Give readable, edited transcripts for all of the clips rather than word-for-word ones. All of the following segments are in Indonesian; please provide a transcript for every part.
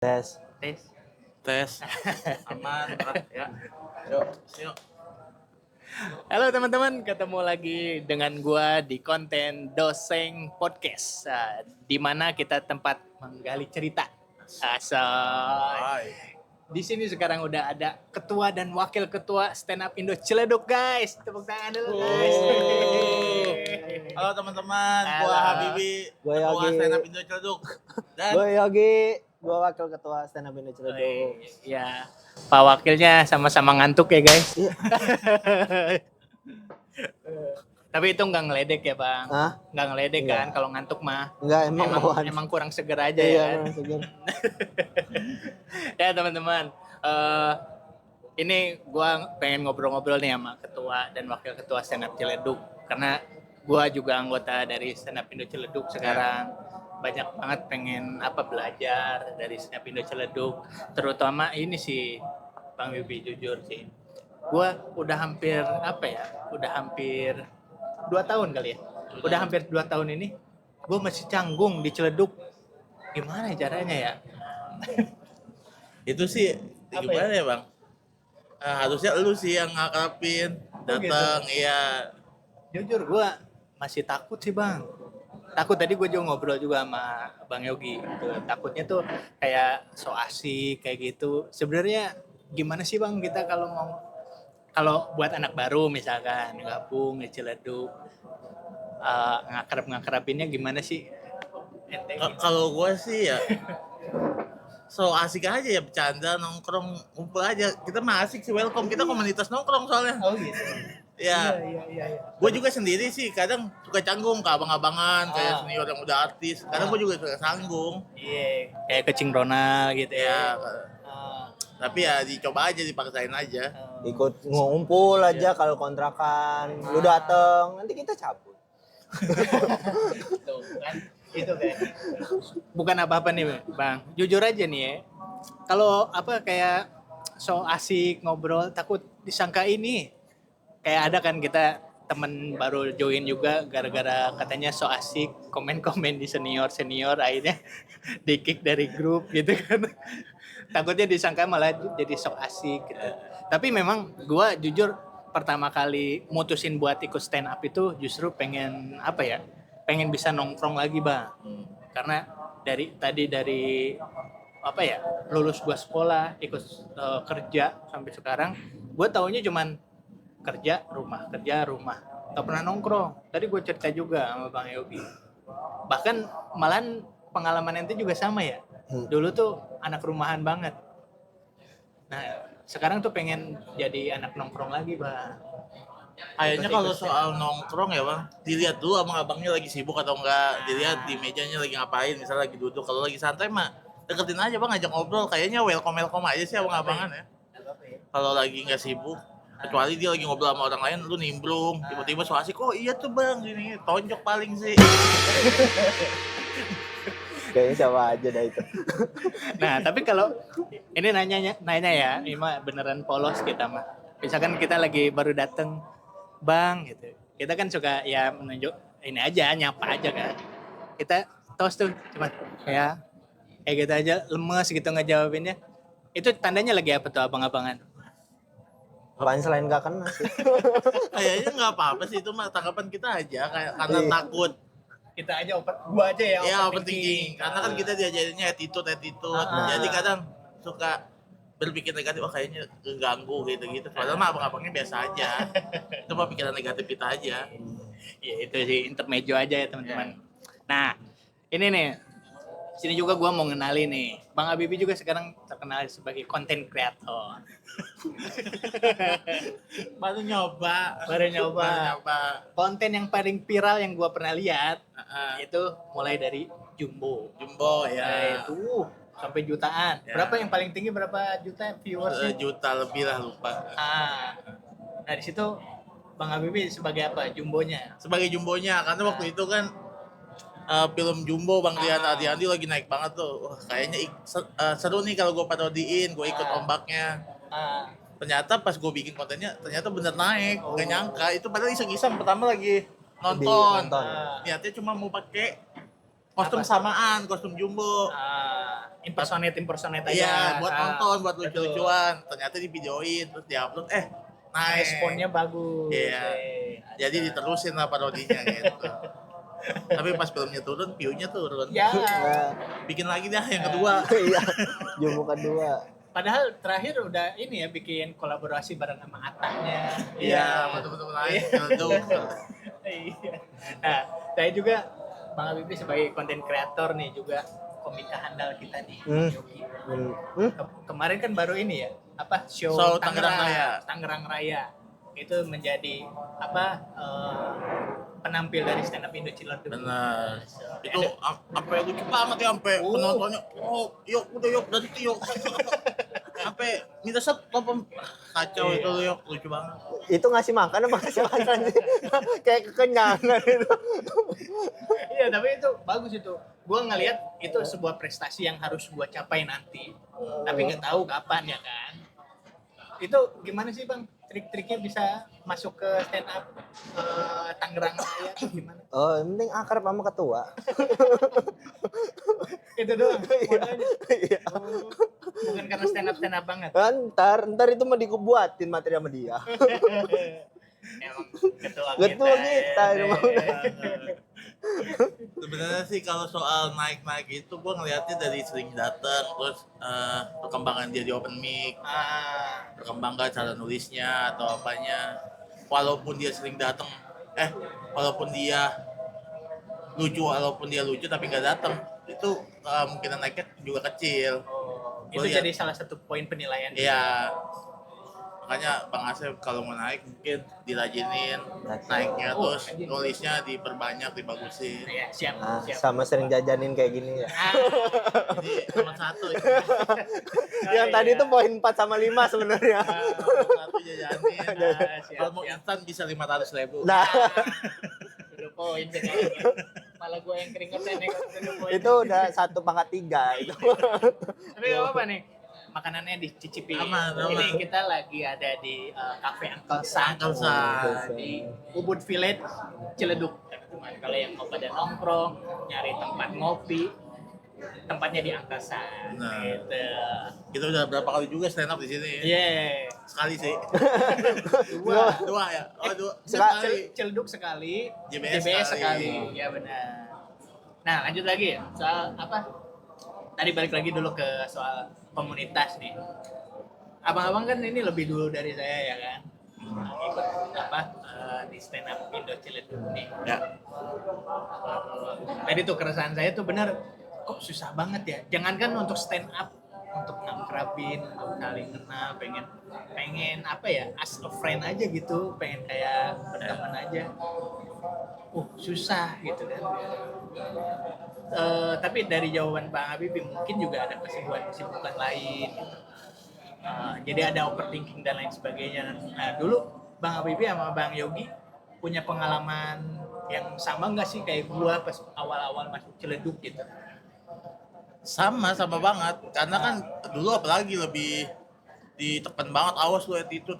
Tes. Aman ya. Yuk. Halo teman-teman, ketemu lagi dengan gua di konten Doseng Podcast, di mana kita tempat menggali cerita. Hai. Di sini sekarang udah ada ketua dan wakil ketua Stand Up Indo Ciledug, guys. Tepuk tangan dulu, guys. Halo teman-teman, gua Halo. Habibi, Gua ketua Yogi. Stand Up Indo Ciledug. Dan Gue Yogi, gue wakil ketua Stand Up Indo Ciledug. Ya, Pak Wakilnya sama-sama ngantuk ya, guys. Iya. Tapi itu nggak ngeledek ya, Bang? Hah? Nggak ngeledek Enggak. kan kalau ngantuk mah? Enggak, emang Emang kurang seger aja iya, ya kan? emang segar. Ya teman-teman, ini gue pengen ngobrol-ngobrol nih sama ketua dan wakil ketua Stand Up Ciledug, karena gue juga anggota dari Stand Up Indo Ciledug sekarang. Banyak banget pengen belajar dari Stand Up Indo Ciledug, terutama ini sih Bang Bibi, jujur sih gue udah hampir udah hampir 2 tahun kali ya, udah hampir 2 tahun ini gue masih canggung di Ciledug. Gimana caranya ya? itu sih Apa gimana ya, Bang? Harusnya lu sih yang ngakrapin, datang gitu? iya. Jujur gue masih takut sih, Bang. Takut. Tadi gue juga ngobrol juga sama Bang Yogi gitu. Takutnya tuh kayak so asik kayak gitu. Sebenarnya gimana sih, Bang, kita kalau buat anak baru misalkan gabung di Ciledug, ngakrapinnya gimana sih? Ente gitu. Kalau gua sih ya so asik aja ya, bercanda, nongkrong, ngumpul aja. Kita mah asik sih, welcome. Kita komunitas nongkrong soalnya. Oh gitu. Ya, Iya. gue juga sendiri sih kadang suka canggung ke abang-abangan, kayak senior yang udah artis. Kadang gue juga suka sanggung. Iya, kayak ke Cing Ronald gitu ya. Ya, Ah, tapi ya dicoba aja, dipaksain aja. Ikut ngumpul aja kalau kontrakan. Lu dateng, nanti kita cabut. Tuh kan, itu kan. Bukan apa-apa nih, Bang. Jujur aja nih ya. Kalau kayak so asik ngobrol, takut disangka ini. Kayak ada kan kita temen baru join juga gara-gara katanya so asik komen-komen di senior akhirnya di kick dari grup gitu kan. Takutnya disangka malah jadi sok asik gitu. Tapi memang gua jujur pertama kali mutusin buat ikut stand up itu justru pengen pengen bisa nongkrong lagi, Bang. Karena dari lulus gua sekolah, ikut kerja sampai sekarang, gua taunya cuman kerja rumah, nggak pernah nongkrong. Tadi gue cerita juga sama Bang Yogi, bahkan malahan pengalaman ente juga sama ya. Dulu tuh anak rumahan banget, nah sekarang tuh pengen jadi anak nongkrong lagi, Bang. Kayaknya kalau soal nongkrong ya, Bang, dilihat dulu abang-abangnya lagi sibuk atau enggak, dilihat di mejanya lagi ngapain, misalnya lagi duduk. Kalau lagi santai mah deketin aja, Bang, ngajak ngobrol. Kayaknya welcome aja sih abang-abangan ya. Kalau lagi nggak sibuk, kecuali dia lagi ngobrol sama orang lain, lu nimbrung, tiba-tiba so asik, oh iya tuh, Bang, gini, tonjok paling sih. Kayaknya sama aja dah itu. Nah tapi kalau ini nanya ya, ini mah beneran polos kita mah. Misalkan kita lagi baru dateng, Bang gitu, kita kan suka ya menunjuk ini aja, nyapa aja kan. Kita tos tuh cuma kayak gitu aja, lemes gitu ngejawabinnya. Itu tandanya lagi apa tuh, abang-abangan? Apaan selain gak kena sih? Kayaknya nggak apa-apa sih, itu mah tanggapan kita aja, kayak karena Iya. takut. Kita aja gua aja ya Ya overthinking, karena kan kita diajarinnya attitude. Jadi kadang suka berpikir negatif, wah kayaknya keganggu gitu. Padahal mah abang-abangnya biasa aja. Itu mah pikiran negatif kita aja. Ya itu sih intermezzo aja ya teman-teman. Nah ini nih, sini juga gua mau ngenalin nih, Bang Habibie juga sekarang terkenal sebagai content creator. Baru nyoba. Konten yang paling viral yang gua pernah lihat Heeh. itu mulai dari Jumbo. Jumbo Nah, ya. itu sampai jutaan. Ya. Berapa yang paling tinggi, berapa juta viewersnya? Juta lebih lah, lupa. Nah di situ Bang Habibie sebagai apa? Jumbonya. Sebagai jumbonya, karena waktu itu kan film Jumbo Bang Rian Ariandi lagi naik banget tuh. Wah, kayaknya seru nih kalau gue parodiin, gue ikut ombaknya. Ternyata pas gue bikin kontennya ternyata bener naik, gak nyangka. Itu padahal iseng-iseng pertama lagi nonton. Nonton. Niatnya cuma mau pakai kostum samaan, kostum Jumbo. impersonate aja. Iya, buat Ah, nonton, buat betul. lucu-lucuan. Ternyata di videoin terus diupload, naik. Responnya bagus. Iya. Jadi diterusin lah parodinya gitu. Tapi pas filmnya turun, view-nya turun. Ya. Nah, Bikin lagi dah yang kedua. iya. Jumbo kedua. Padahal terakhir udah ini ya bikin kolaborasi bareng sama Atanya. Iya, betul-betul lain. Gitu. Iya. Nah, saya juga Bang Habibie sebagai konten kreator nih juga komika handal kita nih, Bang Yogi. Kemarin kan baru ini ya, apa show Show Tangerang Raya. Tangerang Raya. Itu menjadi apa penampil dari stand up Indo Ciledug. Benar. Itu sampai lucu banget ya, sampai penontonnya. Oh, yuk udah yuk berhenti yuk. Sampai minta stop kacau itu yuk, lucu banget. Itu ngasih makan apa ngasih makan sih? Kayak kekenyangan itu. Iya, tapi itu bagus itu. Gua ngelihat itu sebuah prestasi yang harus gua capai nanti. Tapi nggak tahu kapan ya kan. Itu gimana sih Bang? Trik-triknya bisa masuk ke stand up Tangerang Raya tuh gimana? Oh, yang penting akrab sama ketua. Itu doang. Modalnya. Iya. Bukan karena stand up banget. Ntar itu mau dikubuatin materi sama dia. Emang ketua Ketua kita, ya. emang. Sebenarnya sih kalau soal naik-naik itu gue ngeliatnya dari sering datang, terus perkembangan dia di open mic, perkembangan cara nulisnya atau apanya. Walaupun dia sering datang, walaupun dia lucu tapi nggak datang, itu kemungkinan naiknya juga kecil. Itu jadi salah satu poin penilaian. Iya. Makanya Bang Asep kalau mau naik mungkin dirajinin naiknya, terus nulisnya diperbanyak, dibagusin. Iya, siap. Sama sering jajanin kayak gini ya. Jadi nomor 1 itu. Yang tadi tuh poin 4 sama 5 sebenarnya. Nomor 1 jajanin. Siap, Kalau mau instan bisa 500.000. Nah, udah poin sekarang. Malah gue yang keringetan nih kalau udah poin. itu udah 1/3 itu. Tapi gak apa-apa nih. Makanannya dicicipi. Aman. Ini kita lagi ada di Cafe Uncle San. Uncle San. Di Ubud Village, Ciledug. Teman-teman, kalau yang mau pada nongkrong, nyari tempat ngopi, tempatnya di Uncle San. Nah. Gitu. Kita udah berapa kali juga stand up di sini. Yeah. Sekali sih. Dua ya. Oh, dua. Sekali. Ciledug sekali, JBS sekali. Ya benar. Nah, lanjut lagi soal apa? Tadi balik lagi dulu ke soal komunitas nih. Abang-abang kan ini lebih dulu dari saya ya kan. Ikut apa di stand up Indo Ciledug nih. Ya. Tadi tuh keresahan saya tuh bener kok susah banget ya. Jangankan untuk stand up, untuk ngakrabin, untuk saling kenal, pengen apa ya, as a friend aja gitu, pengen kayak berteman aja. Susah gitu kan. Tapi dari jawaban Bang Habibie mungkin juga ada kesibukan lain gitu. Jadi ada overthinking dan lain sebagainya. Nah dulu Bang Habibie sama Bang Yogi punya pengalaman yang sama nggak sih kayak gua pas awal-awal masuk Ciledug gitu? Sama banget. Karena kan dulu apalagi lebih ditekan banget, awas lu attitude.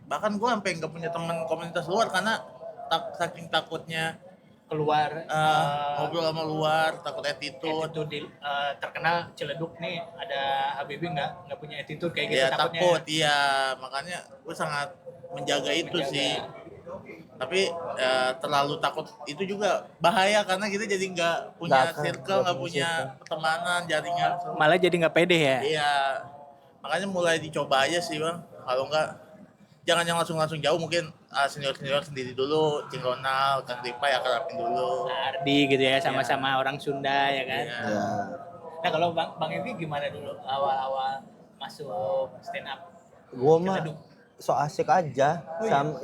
Bahkan gue sampai nggak punya teman komunitas luar karena saking takutnya Keluar ngobrol sama luar, takut attitude. itu terkenal Ciledug nih ada Habibie nggak punya attitude kayak gitu Ya takutnya. takut, iya. Makanya gue sangat menjaga itu sih. Tapi terlalu takut itu juga bahaya karena kita jadi nggak punya circle, nggak punya pertemanan, jaringan. Malah jadi nggak pede ya. Iya, makanya mulai dicoba aja sih Bang. Kalau nggak jangan yang langsung jauh, mungkin senior sendiri dulu, Cing Ronald, Kang Dipa ya kerapin dulu. Ardi gitu ya, sama-sama orang Sunda ya kan. Iya. Ya. Nah kalau Bang Yogi gimana dulu awal-awal masuk stand up? Gua mah so asik aja.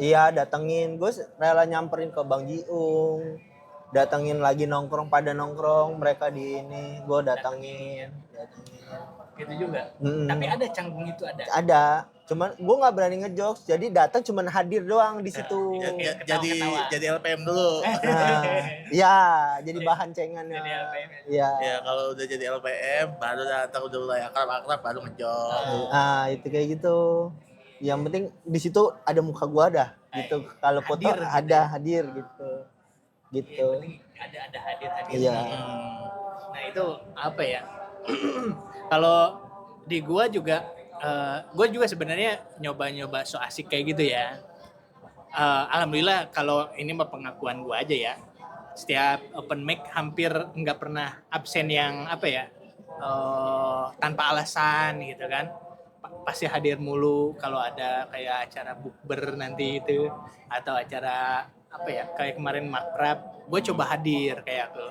Iya, datengin. Gue rela nyamperin ke Bang Jiung. Datengin lagi pada nongkrong mereka di ini. Gue datengin. Gitu juga. Tapi ada canggung itu ada. Ada. Cuman gue nggak berani ngejokes. Jadi datang cuman hadir doang di situ. Ketawa-ketawa. Jadi LPM dulu. Nah, ya, jadi bahan cengannya. Jadi LPM. Iya. Ya kalau udah jadi LPM baru datang udah mulai akrab baru ngejok. Ah, itu kayak gitu. Yang penting di situ ada muka gua dah gitu. Kalau foto Hadir, ada hadir gitu. Gitu. Yang penting ada hadir. Iya. Nah itu apa ya? Kalau di gua juga sebenarnya nyoba-nyoba so asik kayak gitu ya. Alhamdulillah kalau ini mah pengakuan gua aja ya. Setiap open mic hampir nggak pernah absen yang apa ya, tanpa alasan gitu kan. Pasti hadir mulu kalau ada kayak acara bukber nanti itu atau acara apa ya kayak kemarin makrab, gue coba hadir kayak tuh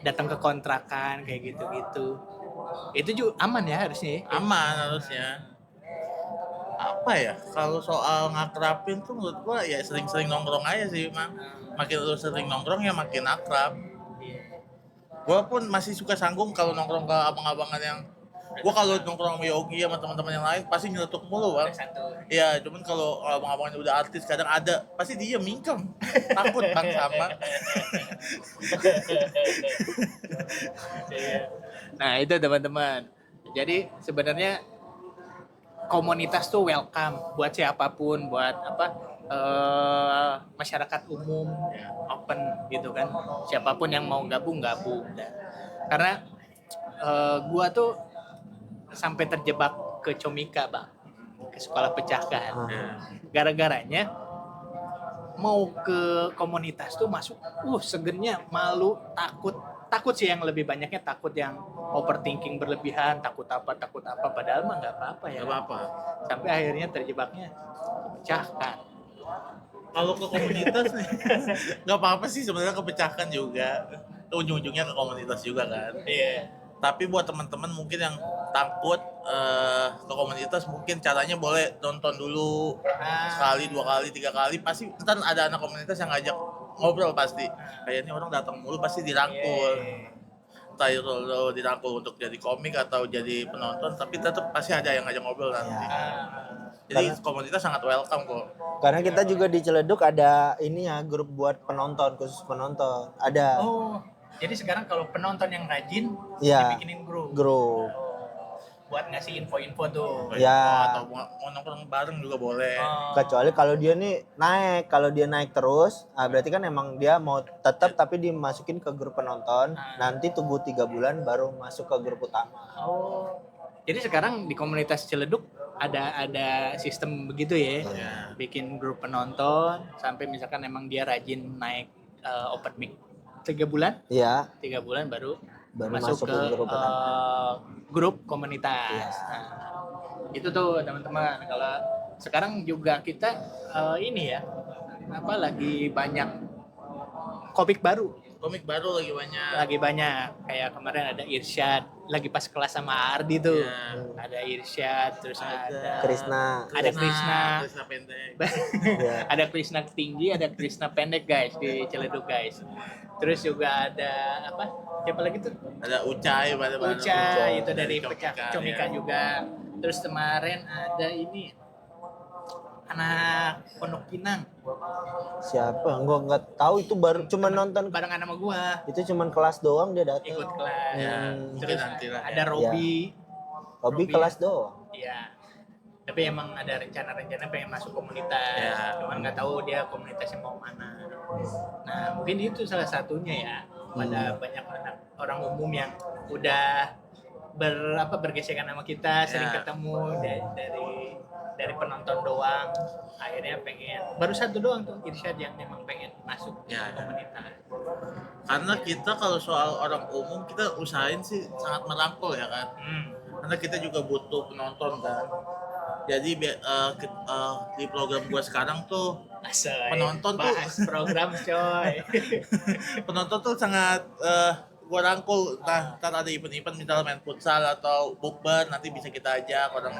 datang ke kontrakan kayak gitu-gitu. Itu juga aman ya harusnya. Ya? Aman harusnya. Apa ya, kalau soal ngakrapin tuh menurut gua ya sering-sering nongkrong aja sih, Mang. Makin lu sering nongkrong ya makin akrab. Gua pun masih suka sanggung kalau nongkrong ke abang-abangan yang gua kalau nongkrong sama Yogi sama teman-teman yang lain pasti nyeletuk mulu, Bang. Ada satu. Iya, cuman kalau abang-abangnya udah artis kadang ada pasti dia mingkem. Takut Bang sama. Nah itu teman-teman. Jadi sebenarnya komunitas tuh welcome buat siapapun, buat masyarakat umum, open gitu kan. Siapapun yang mau gabung. Nah, karena gua tuh sampai terjebak ke Comika bang, ke sekolah pecahkan. Gara-garanya mau ke komunitas tuh masuk, segennya malu, takut sih yang lebih banyaknya takut yang overthinking berlebihan, takut apa padahal mah nggak apa-apa ya. Gak apa-apa. Sampai akhirnya terjebaknya pecahkan. Kalau ke komunitas nih nggak apa-apa sih sebenarnya, kepecahkan juga. Ujung-ujungnya ke komunitas juga kan. Iya. Tapi buat teman-teman mungkin yang takut ke komunitas, mungkin caranya boleh nonton dulu sekali, 2 kali, 3 kali, pasti ntar ada anak komunitas yang ngajak ngobrol pasti. Kayaknya orang datang mulu pasti dirangkul. Entah itu lo dirangkul untuk jadi komik atau jadi penonton, tapi tetap pasti ada yang ngajak ngobrol nanti. Jadi komunitas sangat welcome kok. Karena kita juga di Ciledug ada ini ya, grup buat penonton, khusus penonton. Ada Jadi sekarang kalau penonton yang rajin Iya. dibikinin grup. Buat ngasih info-info tuh. Ya. Atau mau nongkrong bareng juga boleh. Kecuali kalau dia nih naik, kalau dia naik terus, berarti kan emang dia mau tetap tapi dimasukin ke grup penonton. Nanti tunggu 3 bulan baru masuk ke grup utama. Jadi sekarang di komunitas Ciledug ada sistem begitu ya. Iya. Bikin grup penonton sampai misalkan emang dia rajin naik open mic 3 bulan. Iya. 3 bulan baru Masuk ke grup utama. grup komunitas. Iya. Nah, itu tuh teman-teman. Kalau sekarang juga kita ini ya, lagi banyak komik baru. Komik baru lagi banyak. Kayak kemarin ada Irsyad, lagi pas kelas sama Ardi tuh. Iya. Ada Irsyad, terus ada Krishna. Ada Krishna. Krishna pendek. Iya. Ada Krishna tinggi, ada Krishna pendek guys di Ciledug guys. Terus juga ada siapa lagi tuh? Ada Ucai pada Uca itu dari Comika, Comika ya. juga. Terus kemarin ada ini anak Pondok Pinang Siapa? Gua nggak tahu, itu baru cuma nonton. barengan sama gua Itu cuma kelas doang dia datang. ikut kelas. Ya, Terus mungkin nanti lah ada ya. Robi. Hobi kelas doang. Iya. Tapi emang ada rencana-rencana pengen masuk komunitas. Ya. Cuman nggak tahu dia komunitasnya mau mana. Nah, mungkin itu salah satunya ya. Pada banyak orang umum yang udah bergesekan sama kita, sering Ya. ketemu dari penonton doang, akhirnya pengen baru satu doang tuh Irsyad yang memang pengen masuk Ya. komunitas. Karena kita kalau soal orang umum kita usahain sih sangat merangkul ya kan. Karena kita juga butuh penonton kan. Jadi di program gua sekarang tuh penonton tuh- bahas program coy. penonton tuh sangat gua rangkul. Ntar ada event-event misalnya main futsal atau bukber, nanti bisa kita ajak orang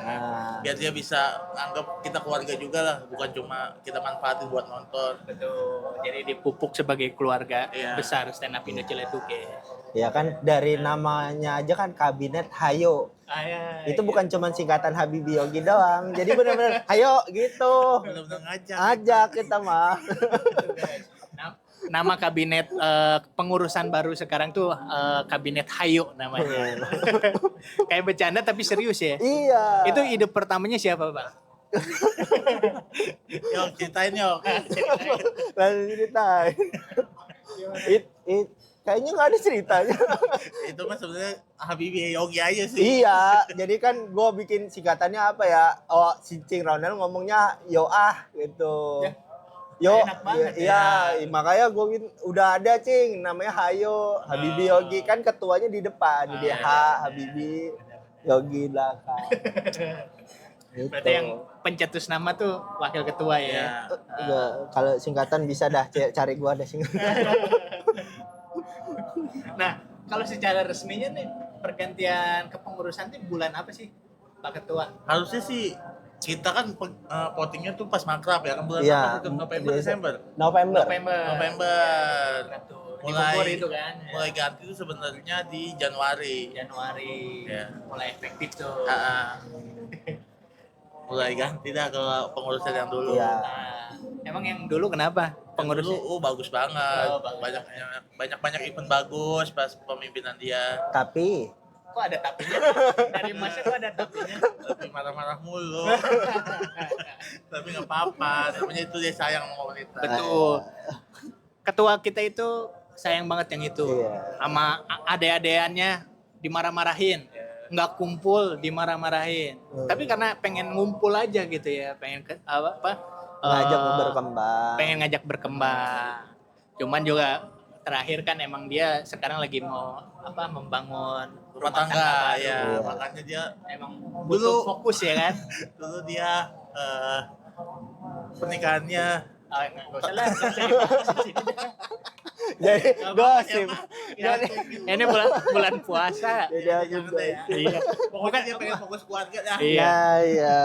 biar dia bisa anggap kita keluarga juga lah, bukan cuma kita manfaatin buat nonton. Betul. Jadi dipupuk sebagai keluarga Iya. besar stand up Indo Ciledug ya. Ya kan dari namanya aja kan Kabinet Hayo. Itu bukan cuma singkatan Habibie Yogi doang. Jadi benar-benar hayo gitu. Benar-benar ngajak. Ajak kita mah. Nama kabinet pengurusan baru sekarang tuh Kabinet Hayo namanya. Kayak bercanda tapi serius ya. Iya. Itu ide pertamanya siapa, Bang? Yok, ceritain yok. Lalu ceritain. Kayaknya nggak ada ceritanya. Itu mah sebenarnya Habibie Yogi aja sih. Iya, jadi kan gue bikin singkatannya apa ya? Oh, si Cing Ronel ngomongnya yo gitu. Ya, Yo, enak banget iya, makanya gue udah ada Cing, namanya Hayo, Habibie Yogi kan ketuanya di depan, di Habibie Yogi belakang. Gitu. Berarti yang pencetus nama tuh wakil ketua ya. Ya. Enggak, kalau singkatan bisa dah cari gua ada singkatan. Nah, kalau secara resminya nih pergantian kepengurusan tuh bulan apa sih, Pak Ketua? Harusnya sih kita kan votingnya tuh pas makrab ya kan bulan Iya, apa tuh? November, Desember. November. November. Di Bogor itu kan. Mulai ganti itu sebenarnya di Januari. Januari. Ya. Mulai efektif tuh. Mulai ganti dah ke pengurusan yang dulu. Iya. Nah, emang yang dulu kenapa? Pengurus Pengurusnya? dulu bagus banget. Oh, bagus. Banyak event bagus pas pemimpinan dia. Tapi Kok ada tapinya? Dari masa kok ada tapinya? Tapi marah-marah mulu. Tapi nggak apa-apa. Namanya itu dia sayang sama komunitas. Betul. Ketua kita itu sayang banget yang itu. Iya. Sama ade-adeannya dimarah-marahin. Nggak kumpul dimarah-marahin. Tapi karena pengen ngumpul aja gitu ya, pengen ngajak berkembang. pengen ngajak berkembang. Cuman juga terakhir kan emang dia sekarang lagi mau membangun Rumah tangga baru. ya. Iya. Makanya dia Emang butuh fokus ya kan. dulu dia pernikahannya Nggak usah lah, nggak usah dibahas di sini dah. Jadi gosip. Ya, ini bulan puasa. Jadi aku Iya. pokoknya dia pengen fokus keluarga dah. Iya. Iya.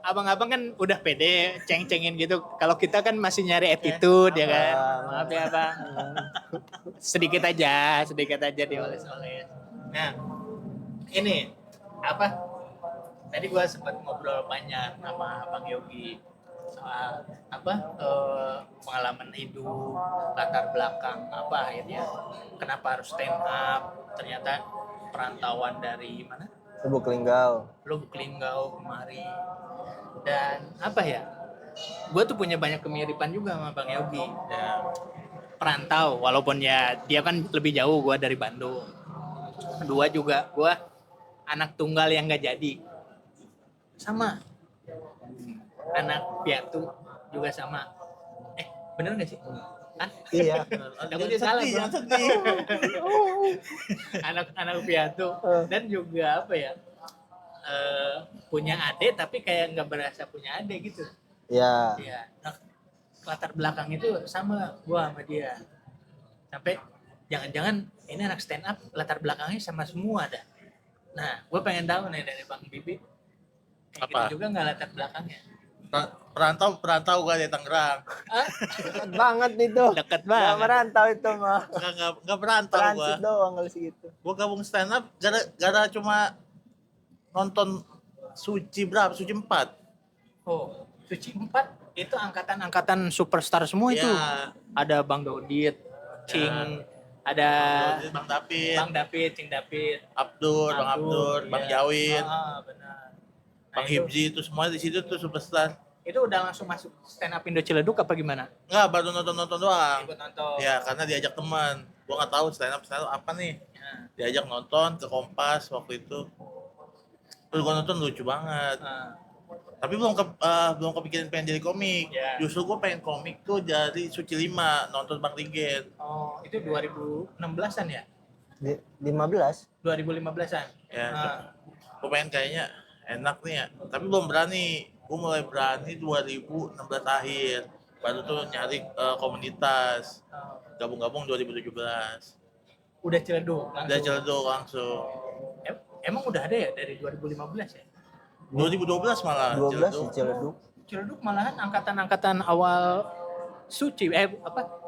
Abang-abang kan udah pede, ceng-cengin gitu. Kalau kita kan masih nyari attitude ya kan. Maaf ya bang. Sedikit aja dioles-oles. Nah, ini apa? Tadi gua sempat ngobrol banyak sama Bang Yogi soal pengalaman hidup, latar belakang akhirnya kenapa harus stand up, ternyata perantauan dari mana? Lubuk Linggau. Lubuk Linggau kemari. Dan gue tuh punya banyak kemiripan juga sama Bang Yogi. Ya. Perantau, walaupun ya dia kan lebih jauh gue dari Bandung. Kedua juga gue anak tunggal yang gak jadi. Sama. Anak piatu juga sama. Bener gak sih? Kan? Iya. Takutnya salah bro. Jangan sedih. Anak piatu dan juga punya adik tapi kayak nggak berasa punya adik gitu. Iya. Iya. Nah, latar belakang itu sama gua sama dia. Sampai jangan-jangan ini anak stand up latar belakangnya sama semua dah. Nah, gua pengen tahu nih dari Bang Bibi. Kayak Apa? gitu juga nggak latar belakangnya. Perantau gua dari Tangerang. Dekat banget itu. Deket Nggak banget. merantau itu mah. Enggak perantau gua. Transit doang kalau segitu. Gua gabung stand up gara cuma nonton Suci 4. Oh, Suci 4 itu angkatan superstar semua itu. Ya. Ada Bang Dodit, Cing, ada Bang David, Bang David, Cing David, Bang Abdur, Bang iya. Jawin, Benar. Bang Hibzi itu semua di situ tuh superstar. Itu udah langsung masuk stand up Indo Ciledug apa gimana? Enggak, baru nonton doang. Ikut nonton. Ya, karena diajak teman. Gua nggak tahu stand up apa nih. Ya. Diajak nonton ke Kompas waktu itu. Terus gua nonton lucu banget. Nah, Tapi belum kepikiran pengen jadi komik. Ya. Justru gua pengen komik tuh dari Suci 5, nonton Bang Rigen. oh, itu 2016-an ya? 15. 2015-an. Ya. Nah, Gua pengen kayaknya enak nih ya. Tapi belum berani. Gua mulai berani 2016 akhir. Baru tuh nyari komunitas. Gabung-gabung 2017. udah Ciledug langsung. Udah Ciledug langsung. Emang udah ada ya dari 2015 ya? 2012 malah 12 Ciledug. di Ciledug. Ciledug malahan angkatan-angkatan awal Suci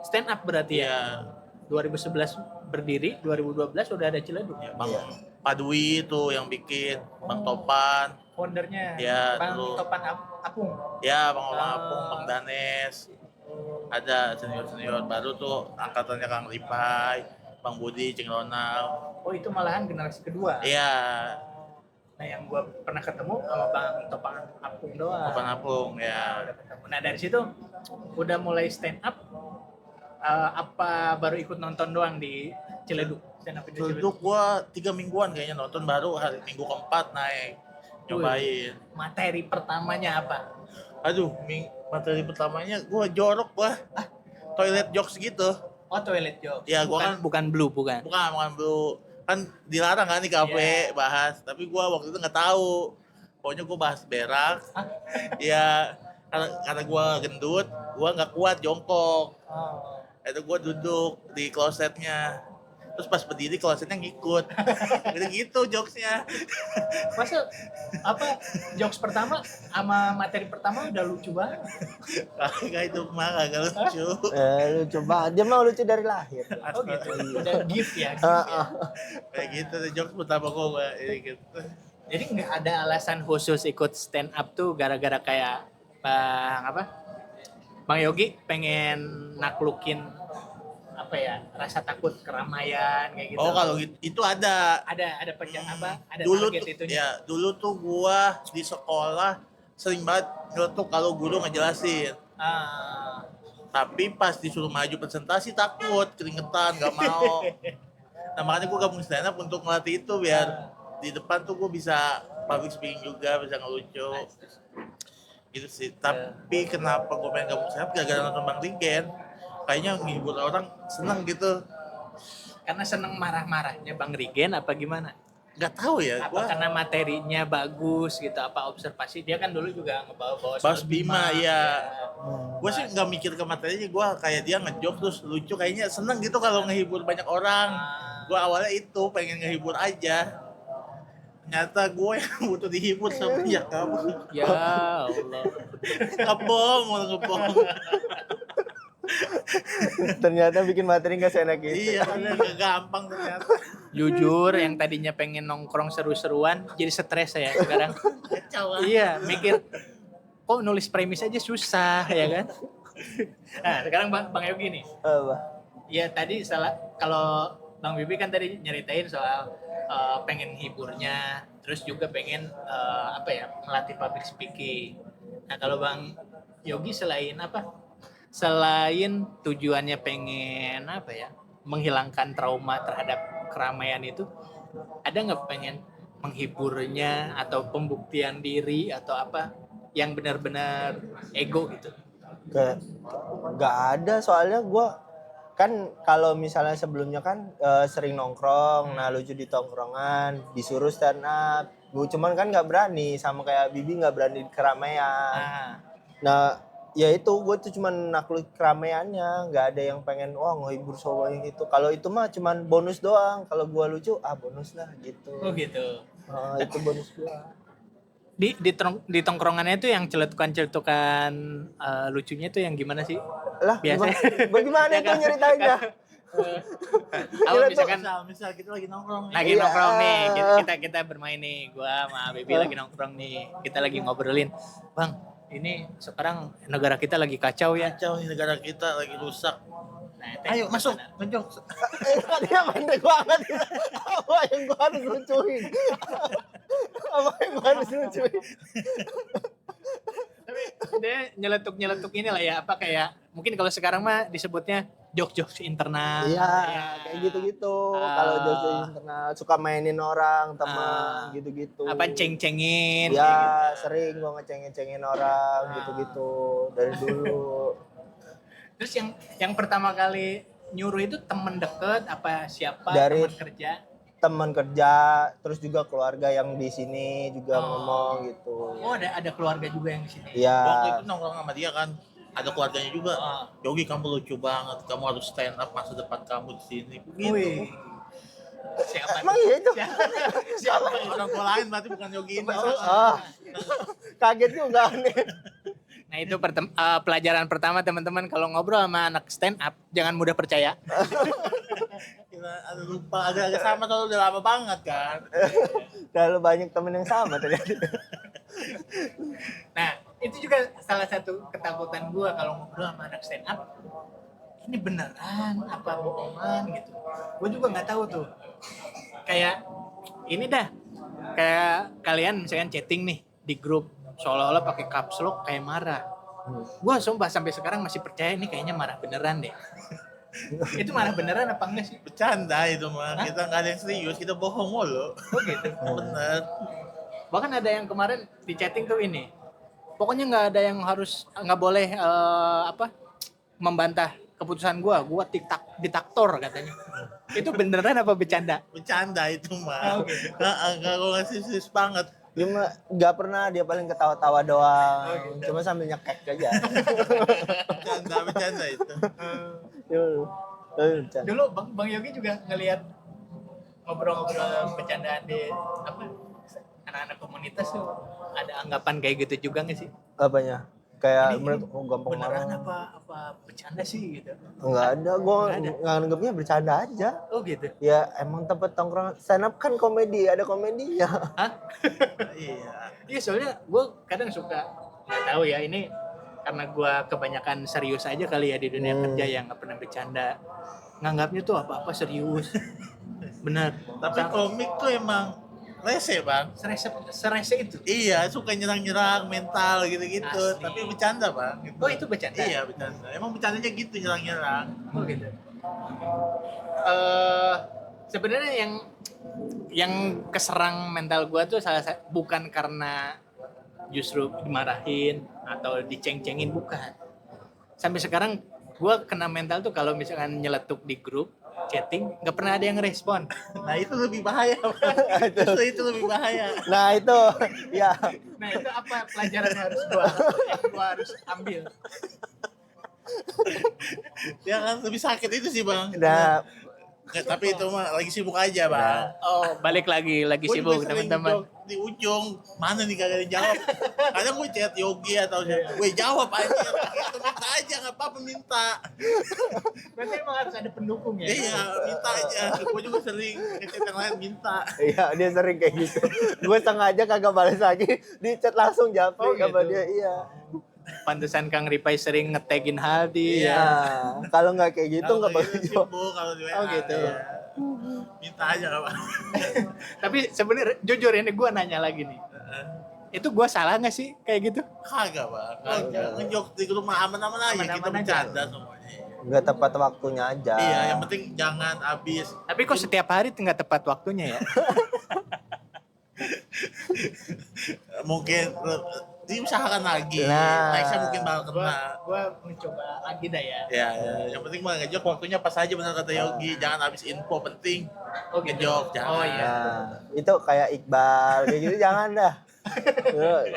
stand up berarti ya. Iya. 2011 berdiri, 2012 udah ada Ciledug. Ya, Bang Iya. Padwi itu yang bikin, Bang Topan. Foundernya Ya, Bang dulu. Topan Apung. Ya, Bang Apung, Bang Danes. Ada senior-senior baru tuh angkatannya Kang Lipai, Bang Budi, Cing Ronald. Oh itu malahan generasi kedua. Iya, Nah yang gua pernah ketemu sama Bang Topan Apung doang. Topan Apung ya. Nah dari situ udah mulai stand up Apa baru ikut nonton doang di Ciledug? Stand up di Duduk gua 3 mingguan kayaknya nonton, baru hari Minggu keempat naik nyobain. Materi pertamanya apa? Aduh, materi pertamanya gua jorok gua. Toilet jokes gitu. Oh, toilet joke. Ya, gua kan bukan blue, bukan. bukan bro. Kan dilarang kan di kafe bahas, tapi gua waktu itu nggak tahu. Pokoknya gua bahas berak. Ya, karena gua gendut, gua nggak kuat jongkok. Oh. Itu gue duduk di klosetnya, terus pas berdiri klosetnya ngikut. Gitu jokesnya. Masa apa jokes pertama sama materi pertama udah lucu banget. Kagak, itu mah kagak lucu. Lucu banget. Dia mau lucu dari lahir. Oh gitu. Udah gift ya. Kayak gitu tuh jokes pertama gue gitu. Jadi nggak ada alasan khusus ikut stand up tuh gara-gara kayak Bang Yogi pengen naklukin apa ya, rasa takut keramaian kayak gitu. Oh, kalau gitu itu ada Ada apa? Ada dulu target tuh, itunya. ya dulu tuh gua di sekolah sering banget nyeletuk kalau guru ngejelasin. Tapi pas disuruh maju presentasi takut, keringetan, gak mau. Nah, makanya gue gabung stand up untuk ngelatih itu biar di depan tuh gue bisa public speaking juga, bisa ngelucu. Gitu sih. Tapi kenapa gue pengen gabung stand up gara-gara nonton Bang Rigen. Kayaknya ngehibur orang seneng gitu. Karena seneng marah-marahnya Bang Rigen apa gimana? Gak tahu ya. Apa karena materinya bagus gitu, apa observasi dia kan dulu juga ngebawa-bawa Bas Bima ya. Hmm. Gue sih nggak mikir ke materinya, gue kayak dia ngejok terus lucu, kayaknya seneng gitu kalau ngehibur banyak orang. Gue awalnya itu pengen ngehibur aja, ternyata gue yang butuh dihibur sama ya kamu. Ya Allah. Ngebom, mau ngebom. Ternyata bikin materi nggak seenak gitu. Iya, nggak gampang ternyata. Jujur yang tadinya pengen nongkrong seru-seruan jadi stres saya sekarang. Kacau kan? Iya, mikir kok nulis premis aja susah ya kan. Nah, sekarang Bang Yogi nih. Apa? Ya tadi kalau Bang Bibi kan tadi nyeritain soal pengen hiburnya, terus juga pengen melatih public speaking. Nah, kalau Bang Yogi selain Selain tujuannya pengen menghilangkan trauma terhadap keramaian itu, ada nggak pengen menghiburnya atau pembuktian diri atau apa yang benar-benar ego gitu? Gak ada, soalnya gue kan kalau misalnya sebelumnya kan sering nongkrong, nah lucu di tongkrongan, disuruh stand up, gue cuman kan nggak berani, sama kayak Bibi nggak berani di keramaian. Nah ya itu gue tuh cuman nakluk keramaiannya, nggak ada yang pengen ngehibur semuanya gitu. Kalau itu mah cuman bonus doang, kalau gue lucu bonus lah gitu. Oh gitu. Itu bonus doang. Di tongkrongannya itu yang celetukan lucunya tuh yang gimana sih? Lah Biasanya bagaimana itu nyeritainnya? Kalau misalkan misal kita lagi nongkrong nih. lagi nongkrong nih, kita bermain nih, gua sama Bibi lagi nongkrong nih, kita lagi ngobrolin, Bang, ini sekarang negara kita lagi kacau ya. Kacau nih, negara kita lagi rusak. Nah, Ayo masuk, ngejok. Dia pendek banget. Apa yang gua harus lucuin? Apa yang gua harus lucuin? Tapi dia nyeletuk ini lah ya, kayak mungkin kalau sekarang mah disebutnya jokes internal. Iya, kayak gitu-gitu. Kalau jokes internal suka mainin orang, teman gitu-gitu. Apa ceng-cengin? Ya, sering gua ngecengin orang gitu-gitu dari dulu. Terus yang pertama kali nyuruh itu temen deket apa siapa? Dari teman kerja? Teman kerja, terus juga keluarga yang di sini juga ngomong gitu. Oh, ada keluarga juga yang di sini. Iya. Waktu itu nongkrong sama dia kan, ada keluarganya juga. Yogi, kamu lucu banget, kamu harus stand up masa depan kamu di sini. Begitu. Siapa? Emang iya itu? Siapa? Orang tua lain berarti bukan Yogi ini. Kaget juga aneh. Nah itu pelajaran pertama teman-teman, kalau ngobrol sama anak stand up jangan mudah percaya. Ada lupa, agak sama, soalnya udah lama banget kan. Terlalu banyak temen yang sama ternyata. Nah itu juga salah satu ketakutan gue kalau ngobrol sama anak stand up. Ini beneran apa bohongan gitu. Gue juga nggak tahu tuh. Kayak ini dah. Kayak kalian misalkan chatting nih di grup, seolah-olah pakai caps lock kayak marah. Gue sumpah sampai sekarang masih percaya ini kayaknya marah beneran deh. Itu malah beneran apa enggak sih? Bercanda itu mah. Kita nggak ada yang serius, kita bohong mulu. Oh gitu. Bener. Bahkan ada yang kemarin di chatting tuh ini. Pokoknya nggak ada yang harus nggak boleh membantah keputusan gua diktator katanya. Itu beneran apa bercanda? Bercanda itu mah. Oh, gitu. Nggak gue ngasih serius banget. Dia mah nggak pernah, dia paling ketawa-tawa doang. Cuma sambil nyekek aja. Bercanda itu. Bercanda. Dulu Bang Yogi juga ngelihat ngobrol-ngobrol bercandaan di anak-anak komunitas tuh ada anggapan kayak gitu juga nggak sih? Apanya? Kayak Ini menurut gampang beneran marah. apa bercanda sih gitu? Enggak ada, gue Nggak ada. nganggapnya bercanda aja. Oh gitu. Ya emang tempat tongkrong stand up kan komedi, ada komedinya. Hah? Iya. Iya soalnya gue kadang suka nggak tahu ya ini karena gue kebanyakan serius aja kali ya di dunia kerja yang nggak pernah bercanda, nganggapnya tuh apa-apa serius. Bener. Tapi komik tuh emang rese bang. Serese itu. Iya, suka nyerang-nyerang mental gitu-gitu. Asli. Tapi bercanda bang. Gitu. Oh itu bercanda. Iya bercanda. Emang bercandanya gitu nyerang-nyerang. Oh gitu. Sebenarnya yang keserang mental gue tuh bukan karena justru dimarahin atau diceng-cengin, bukan. Sampai sekarang gue kena mental tuh kalau misalkan nyeletuk di grup chatting nggak pernah ada yang respon. Nah itu lebih bahaya bang. itu lebih bahaya. Nah itu, ya. Nah itu apa pelajaran yang gua harus ambil? Ya kan lebih sakit itu sih bang. Nah, Nggak, tapi itu mah lagi sibuk aja bang. Oh balik lagi Gua sibuk juga sering teman-teman. ngejok di ujung mana nih kagak dijawab. Kadang gue chat Yogi atau gue jawab aja. Gitu, minta aja nggak apa-apa minta. Berarti emang harus ada pendukung ya. Iya minta aja. Gue juga sering ngechat yang lain minta. iya dia sering kayak gitu. Gue sengaja kagak balas lagi, di chat langsung japri Oh, sama gitu. dia. Iya. Pantesan Kang Ripai sering nge-tagin Hadi. Iya. Kalau nggak kayak gitu nggak Kalau bakal gitu jawab. sibuk, kalau di WA. Oh, gitu. Iya. Minta aja nggak apa. Tapi sebenarnya jujur ini gue nanya lagi nih. Itu gue salah nggak sih kayak gitu? Kagak bang. Kagak. Ngejok di grup mah aman-aman aja. Aman-aman Kita aja. bercanda semuanya. Nggak tepat waktunya aja. Iya, yang penting jangan habis. Tapi kok setiap hari nggak tepat waktunya ya? Mungkin diusahakan lagi. Nah. Nextnya mungkin bakal kena. Gue mencoba lagi dah ya. Ya, yang penting mah ngejok waktunya pas aja benar kata Yogi. Jangan habis info penting. Oh gitu. Ngejok, jangan. Oh iya. Nah, itu kayak Iqbal kayak gitu jangan dah.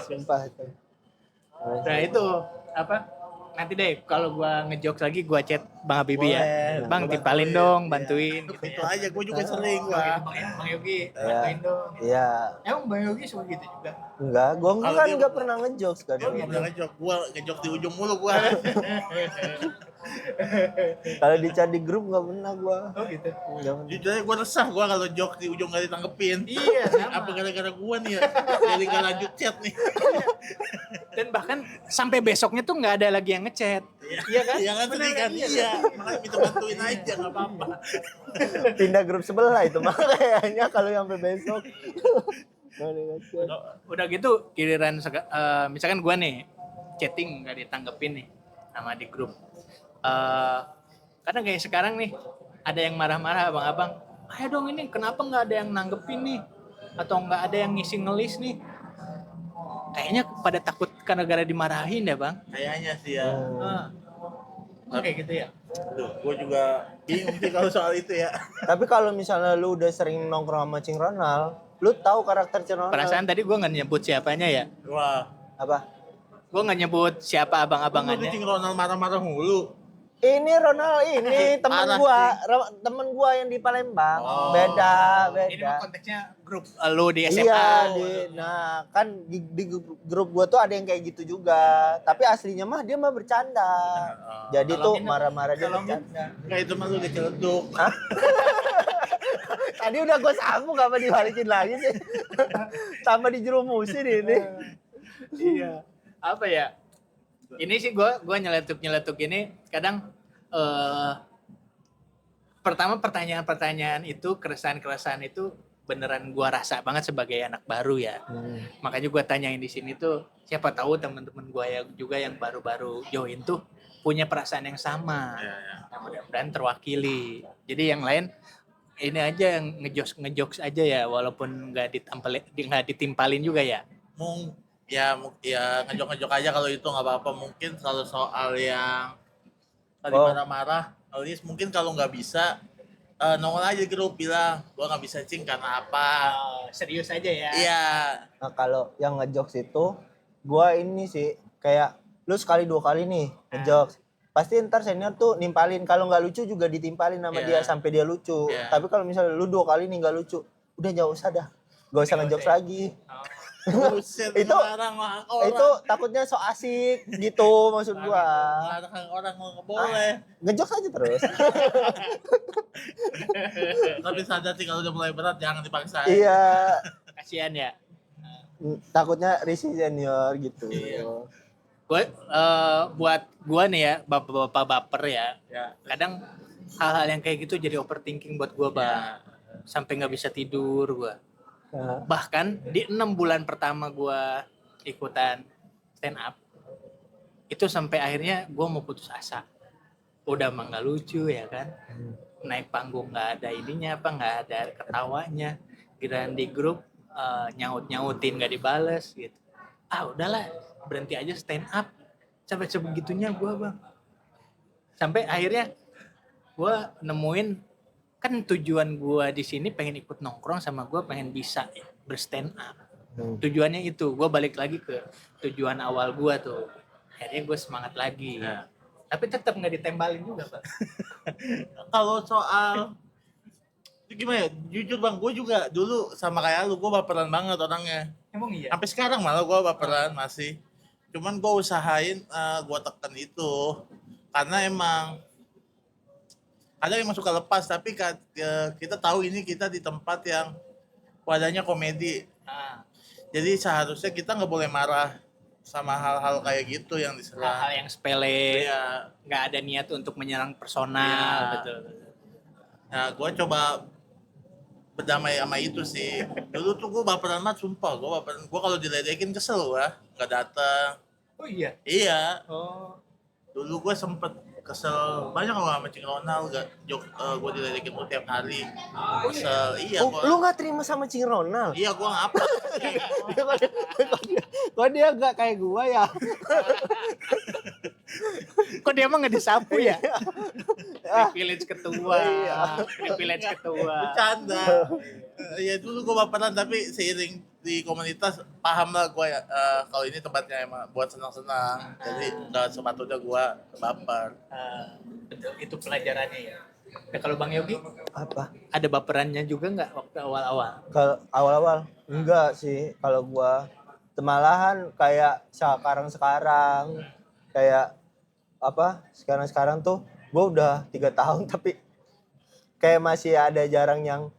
Sumpah itu. Nah itu apa? Nanti deh kalau gua ngejokes lagi gua chat Bang Habibie ya. Boleh. Bang Bantuin. timpalin dong, Iya. bantuin gitu Itu ya. aja, gue juga sering Oh, bang. gitu, Bang Yogi, Iya. bantuin dong. Iya. Emang Bang Yogi suka gitu juga. Enggak, gua Kalau kan dia- nggak pernah ngejokes kan. Dia nggak pernah ngejok, gue ngejok di ujung mulu gue. Kalau di chat di grup nggak pernah gua. Oh gitu. Nggak pernah. Jujur aja gue resah gue kalau jok di ujung gak ditanggepin. Iya, sama. Apa gara-gara gue nih ya? Jadi gak lanjut chat nih. Dan bahkan sampai besoknya tuh nggak ada lagi yang ngechat. Iya kan? Iya kan Bener sering kan? Iya. Iya. Makanya minta bantuin aja gak apa-apa. Pindah grup sebelah itu mah kayaknya kalau sampai besok. Nggak ada ngechat. Udah gitu giliran misalkan gua nih chatting nggak ditanggepin nih sama di grup. Kadang kayak sekarang nih ada yang marah-marah abang-abang, ayo dong ini kenapa nggak ada yang nanggepin nih atau nggak ada yang ngisi ngelis nih, kayaknya pada takut karena gara dimarahin ya bang. Kayaknya sih ya. Kayak gitu ya. Aduh, gue juga bingung sih kalau soal itu ya. Tapi kalau misalnya lu udah sering nongkrong sama Cing Ronald, lu tahu karakter Cing Ronald. Perasaan tadi gue nggak nyebut siapanya ya, Wah. apa? gue nggak nyebut siapa Lu abang-abangannya. Cing Ronald marah-marah mulu. Ini Ronald ini teman Parah gua, teman gua yang di Palembang. Oh. Beda, Ini mah beda. konteksnya grup lu di SMA. Iya, nah kan di grup gua tuh ada yang kayak gitu juga. Tapi aslinya mah dia mah bercanda. Jadi tuh Tolongin, marah-marah dia tolongin. bercanda. Kayak itu mah lu diceleduk. Tadi udah gua sambung apa dibalikin lagi sih. Tambah dijerumusin ini. Iya. Apa ya? Ini sih gua nyeletuk ini kadang pertama pertanyaan-pertanyaan itu, keresahan-keresahan itu beneran gua rasa banget sebagai anak baru ya. Makanya gua tanyain di sini tuh siapa tahu teman-teman gua yang juga yang baru-baru join tuh punya perasaan yang sama. Ya, ya. Nah, mudah-mudahan terwakili. Jadi yang lain ini aja yang ngejokes aja ya, walaupun nggak ditimpalin juga ya. Ya ngejok-ngejok aja kalau itu nggak apa-apa. Mungkin kalau soal yang tadi Oh. marah-marah, at least mungkin kalau nggak bisa nongol aja di grup bilang gua nggak bisa cing karena apa. Serius aja ya. Iya. Nah kalau yang ngejokes itu, gua ini sih kayak lu sekali 2 kali nih ngejokes. Pasti ntar senior tuh nimpalin, kalau nggak lucu juga ditimpalin sama Iya. dia sampai dia lucu. Iya. Tapi kalau misalnya lu 2 kali nih nggak lucu, udah nggak usah dah, gak usah ngejokes lagi. Buset, Itu- ngelarang orang. Itu takutnya so asik gitu maksud gua. Ngelarang orang nggak boleh. Ngejokes aja terus. Tapi sadar sih kalau udah mulai berat jangan dipaksain. Iya, Kasihan ya. takutnya risih senior gitu. Iya. Buat gua nih ya, bapak-bapak baper ya. Ya. Kadang hal-hal yang kayak gitu jadi overthinking buat gua, Bang. Sampai nggak bisa tidur gua. Nah, Bahkan di 6 bulan pertama gua ikutan stand up, itu sampai akhirnya gua mau putus asa. Udah mah nggak lucu ya kan, naik panggung nggak ada ininya apa, nggak ada ketawanya, giliran di grup nyaut-nyautin nggak dibales gitu. Udahlah, berhenti aja stand up. Sampai sebegitunya gua, Bang. Sampai akhirnya gua nemuin, kan tujuan gua di sini pengen ikut nongkrong sama gua pengen bisa berstand up. Tujuannya itu, gua balik lagi ke tujuan awal gua tuh. Akhirnya gua semangat lagi. Ya. Tapi tetap nggak ditembalin juga, Bang. Kalau soal itu gimana ya? Jujur Bang, gue juga dulu sama kayak lu, gue baperan banget orangnya. Emang iya? Sampai sekarang malah gue baperan masih. Cuman gue usahain gue tekan itu. Karena emang ada yang suka lepas, tapi kita tahu ini kita di tempat yang wadahnya komedi. Ah, Jadi seharusnya kita nggak boleh marah sama hal-hal kayak gitu yang hal-hal diserang. yang sepele, Iya. nggak ada niat untuk menyerang personal, Iya. betul. Nah, gue coba berdamai sama itu sih. Dulu tuh gue baperan banget, sumpah. Gue kalau diledekin kesel gue, nggak datang. Oh iya. Iya, Oh. dulu gue sempet kesel banyak sama Cing Ronald, gue diledekin mulu tiap hari. Kesel, iya oh, gue. lu nggak terima sama Cing Ronald? Iya, gue ngapa? Kok dia nggak kayak gua ya? Kok dia emang nggak disapu ya? Ah. Privilege ketua. Iya. Privilege ketua. Bercanda. Ya dulu gue baperan, tapi seiring di komunitas paham lah gue kalau ini tempatnya emang buat senang-senang. Jadi nggak sepatutnya gue baper. Betul, itu pelajarannya ya. Nah, kalau Bang Yogi Apa? ada baperannya juga nggak waktu awal-awal? Kalau awal-awal enggak sih, kalau gua malahan kayak sekarang kayak apa? Sekarang tuh gua udah 3 tahun tapi kayak masih ada jarang yang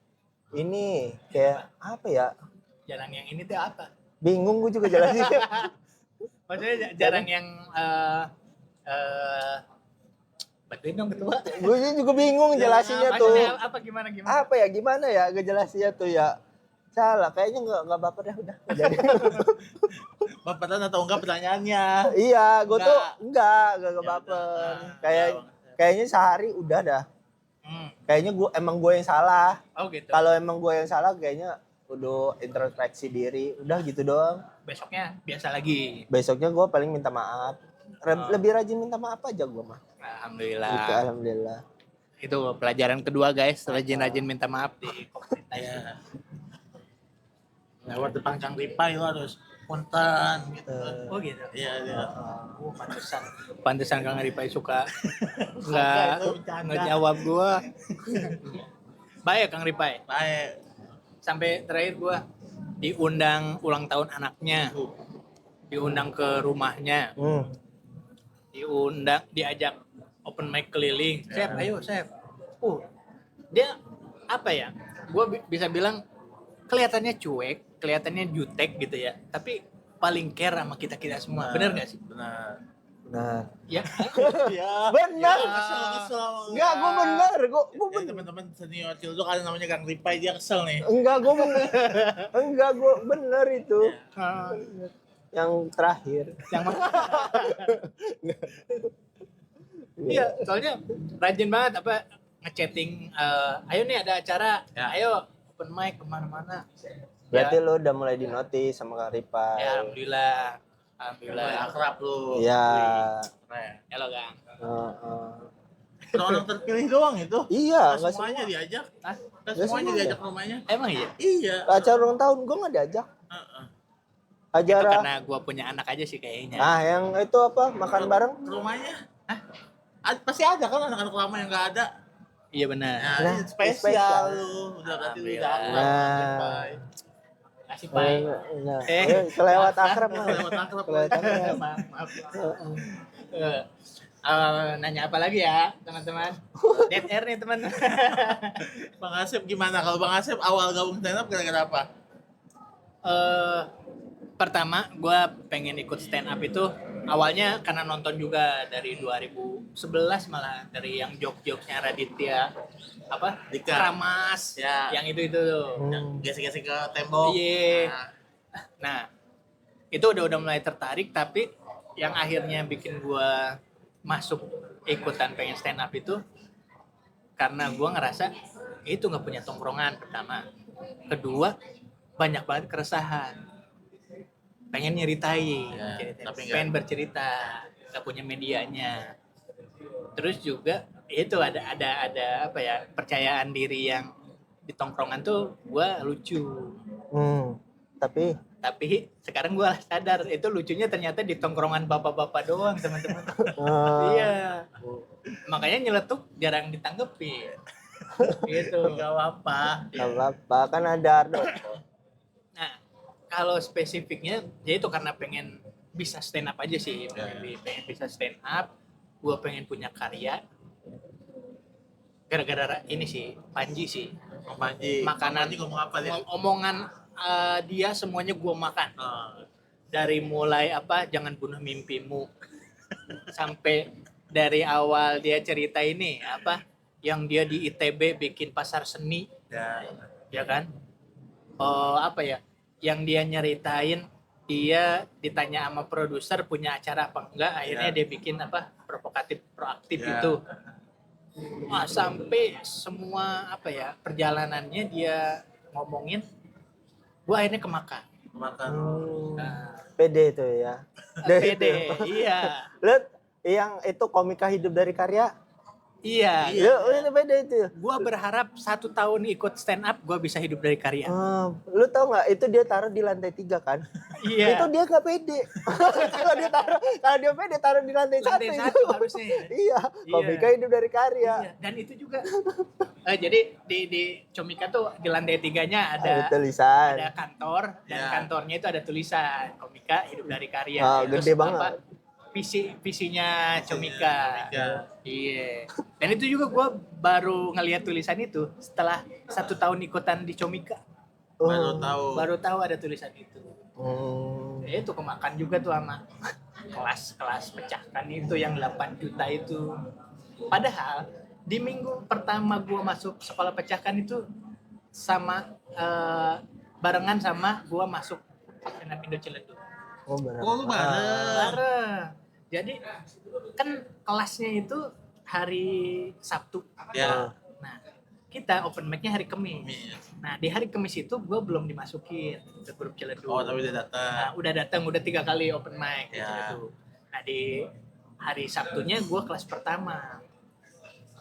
ini kayak apa ya? Jarang yang ini tuh apa? Bingung gua juga jelasin. Maksudnya jarang yang bantuin dong ketua. Gua juga bingung jelasinnya tuh. Maksudnya apa gimana? Apa ya gimana ya ngejelasinnya tuh ya? Salah, kayaknya nggak baper ya udah. Nggak jadi. Baperan atau enggak pertanyaannya? Iya, gue tuh Enggak. enggak Ya baper. udah. Kayaknya sehari udah dah. Kayaknya emang gue yang salah. Oh gitu. Kalau emang gue yang salah kayaknya udah introspeksi diri, udah gitu doang. Besoknya biasa lagi. Besoknya gue paling minta maaf. Lebih rajin minta maaf aja gue mah. Alhamdulillah. Gitu, alhamdulillah. Itu pelajaran kedua guys, rajin-rajin minta maaf di komunitas. Iya. Lewat depan Kang Ripai lo harus punten gitu. Oh gitu. Iya, iya. Oh, pantesan Kang Ripai suka Itu bercanda. nggak jawab gua. Baik Kang Ripai. Baik. Sampai terakhir gua diundang ulang tahun anaknya. Diundang ke rumahnya. Diajak open mic keliling. Chef, ayo Chef. Dia apa ya? Gua bisa bilang kelihatannya cuek, kelihatannya jutek gitu ya. Tapi paling care sama kita semua. Bener gak sih? Benar. Nah, Ya. Ya. benar. Kesel. Enggak, gue bener. Gue Ya, bener. teman-teman senior Cildo kan namanya Kang Ripai, dia kesel nih. Enggak, gue bener. Enggak, gue bener itu. Yang terakhir. Yang mana? Iya, soalnya rajin banget apa ngechatting, ayo nih ada acara, Ya. ayo open mic kemana-mana. Berarti Ya, lo udah mulai di notice sama Kak Ripai. ya alhamdulillah, Mulai alhamdulillah. akrab lu. Iya. Wih, keren. Halo Kang. Heeh. Orang terpilih doang itu. Iya, Nggak nggak semuanya semua. diajak. Hah? Nggak Nggak semuanya semua diajak ya? ke rumahnya. Emang iya? Iya. Acara ulang tahun gue nggak diajak. Heeh. Itu Acara. karena gua punya anak aja sih kayaknya. Nah, yang itu apa? Makan bareng? Ke rumahnya. Hah? Pasti ada kan anak-anak lama yang nggak ada. Iya benar. Nah, Nah, ini spesial spesial. lu. Udah berarti lu Alhamdulillah. udah akrab. Nah. Bye. Kasih Pai. Nah, kelewat maaf, akrab maaf. mah. Kelewat akrab. Kelewat akrab. maaf, maaf. Heeh. Nanya apa lagi ya teman-teman? Dead air nih teman. Bang Asep gimana? Kalau Bang Asep awal gabung stand up gara-gara apa? Pertama gue pengen ikut stand up itu awalnya karena nonton juga dari 2011 malah, dari yang jok-joknya Raditya apa Dika. Kramas Ya. yang itu tuh. Yang gesek-gesek ke tembok. Iya. Nah, Nah itu udah mulai tertarik, tapi yang akhirnya bikin gue masuk ikutan pengen stand up itu karena gue ngerasa itu nggak punya tongkrongan pertama, kedua banyak banget keresahan, pengen nyeritain, Ya, tapi nggak. pengen bercerita, nggak punya medianya. Terus juga itu ada apa ya, percayaan diri yang di tongkrongan tuh gue lucu. Tapi sekarang gue sadar itu lucunya ternyata di tongkrongan bapak-bapak doang teman-teman. Iya. Makanya nyeletuk jarang ditanggepi. Gitu. Gak apa. Gak apa-apa, kan ada Ardo. Nah, kalau spesifiknya ya itu karena pengen bisa stand up aja sih, pengen bisa stand up, gue pengen punya karya. Gara-gara ini sih, Panji sih. Bang Panji. Makanan, Bang Panji ngomong apa dia? omongan dia semuanya gue makan. Dari mulai apa, jangan bunuh mimpimu, sampai dari awal dia cerita ini apa, yang dia di ITB bikin pasar seni, ya kan? Apa ya? Yang dia nyeritain dia ditanya sama produser punya acara apa enggak, akhirnya dia bikin apa, proaktif itu. Sampai semua apa ya, perjalanannya dia ngomongin, gua akhirnya kemakan. Pede itu ya. Pede, iya. Lihat yang itu komika hidup dari karya. Iya. Itu pede itu. Gua berharap 1 tahun ikut stand up gua bisa hidup dari karya. Lu tau nggak? Itu dia taruh di lantai 3 kan? Iya. Itu dia nggak pede. Kalau dia pede taruh di lantai 1 Lantai 1 harusnya. Iya. Komika hidup dari karya. Iya. Dan itu juga. Jadi di Comika tuh di lantai 3-nya Ada tulisan. ada kantor, dan kantornya itu ada tulisan Komika hidup dari karya. Gede banget. Visinya Comika. Iya. Dan itu juga gue baru ngelihat tulisan itu setelah 1 tahun ikutan di Comika. Baru tahu ada tulisan itu. Ya itu kemakan juga tuh sama kelas pecahkan itu yang 8 juta itu. Padahal di minggu pertama gue masuk sekolah pecahkan itu sama barengan sama gue masuk stand up Indo Ciledug. Lu bareng. Jadi kan kelasnya itu hari Sabtu. Ya. Nah, kita open mic-nya hari Kamis. Nah, di hari Kamis itu gue belum dimasukin ke grup Ciledug. Tapi udah datang. Nah, udah 3 kali open mic di Ya. Ciledug. Nah, di hari Sabtunya gue kelas pertama.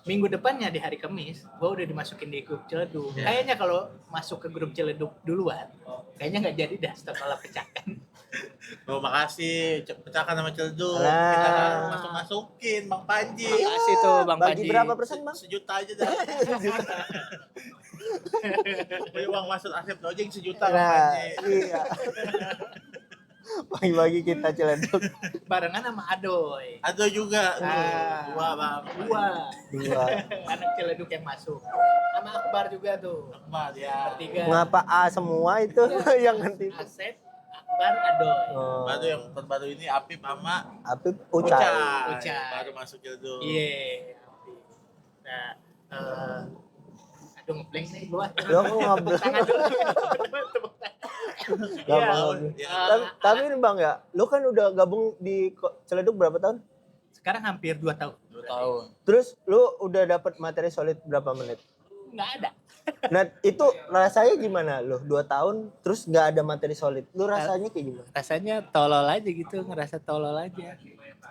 Minggu depannya di hari Kamis, gue udah dimasukin di grup Ciledug. Ya. Kayaknya kalau masuk ke grup Ciledug duluan, kayaknya nggak jadi dah setelah pecahkan. Makasih pecahkan sama Ciledug. Nah. Kita masukin Bang Panji. Makasih tuh Bang Bagi Panji. berapa persen, Bang? Sejuta aja dah. Bagi uang masuk Asep Dojeng 1 juta Bang Nah, Panji. iya. Bagi-bagi kita Ciledug. Barengan sama Adoy. Ada juga. Ah. Bang. Dua. Dua. Anak Ciledug yang masuk. Sama Akbar juga tuh. Akbar ya. Bertiga. Ngapa A semua itu yang nanti? Asep, Akbar, Adoy. Baru yang terbaru ini Apip sama Apip Ucai. Ucai. Baru masuk Ciledug. Iya. Nah, aduh ngeblank nih gua. Lu aku ngobrol. Tangan dulu. Gampang. Ya. Tapi ini Bang ya, lu kan udah gabung di Ciledug berapa tahun? sekarang hampir 2 tahun. 2 tahun. Terus lu udah dapat materi solid berapa menit? Nggak ada. Nah itu rasanya gimana lu 2 tahun terus nggak ada materi solid? Lu rasanya kayak gimana? Rasanya tolol aja gitu, ngerasa tolol aja.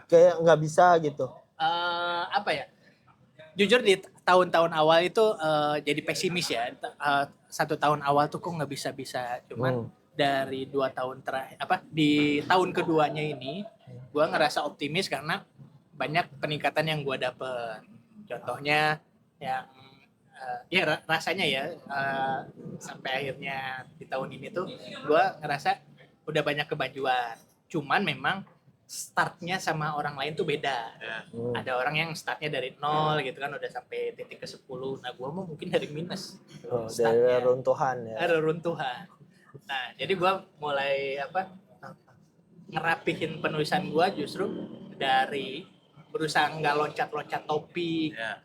Kayak nggak bisa gitu. Apa ya? Jujur di tahun-tahun awal itu jadi pesimis ya. 1 tahun awal tuh kok nggak bisa-bisa. Cuman dari 2 tahun terakhir, di tahun keduanya ini, gua ngerasa optimis karena banyak peningkatan yang gua dapet. Contohnya yang rasanya ya sampai akhirnya di tahun ini tuh gua ngerasa udah banyak kemajuan. Cuman memang startnya sama orang lain tuh beda. Ya. Ada orang yang startnya dari 0 gitu kan udah sampai titik ke 10. Nah, gua mau mungkin dari minus. Oh, dari Startnya. runtuhan ya. Ada runtuhan. Nah, jadi gua mulai ngerapihin penulisan gua justru dari berusaha nggak loncat-loncat topik. Ya.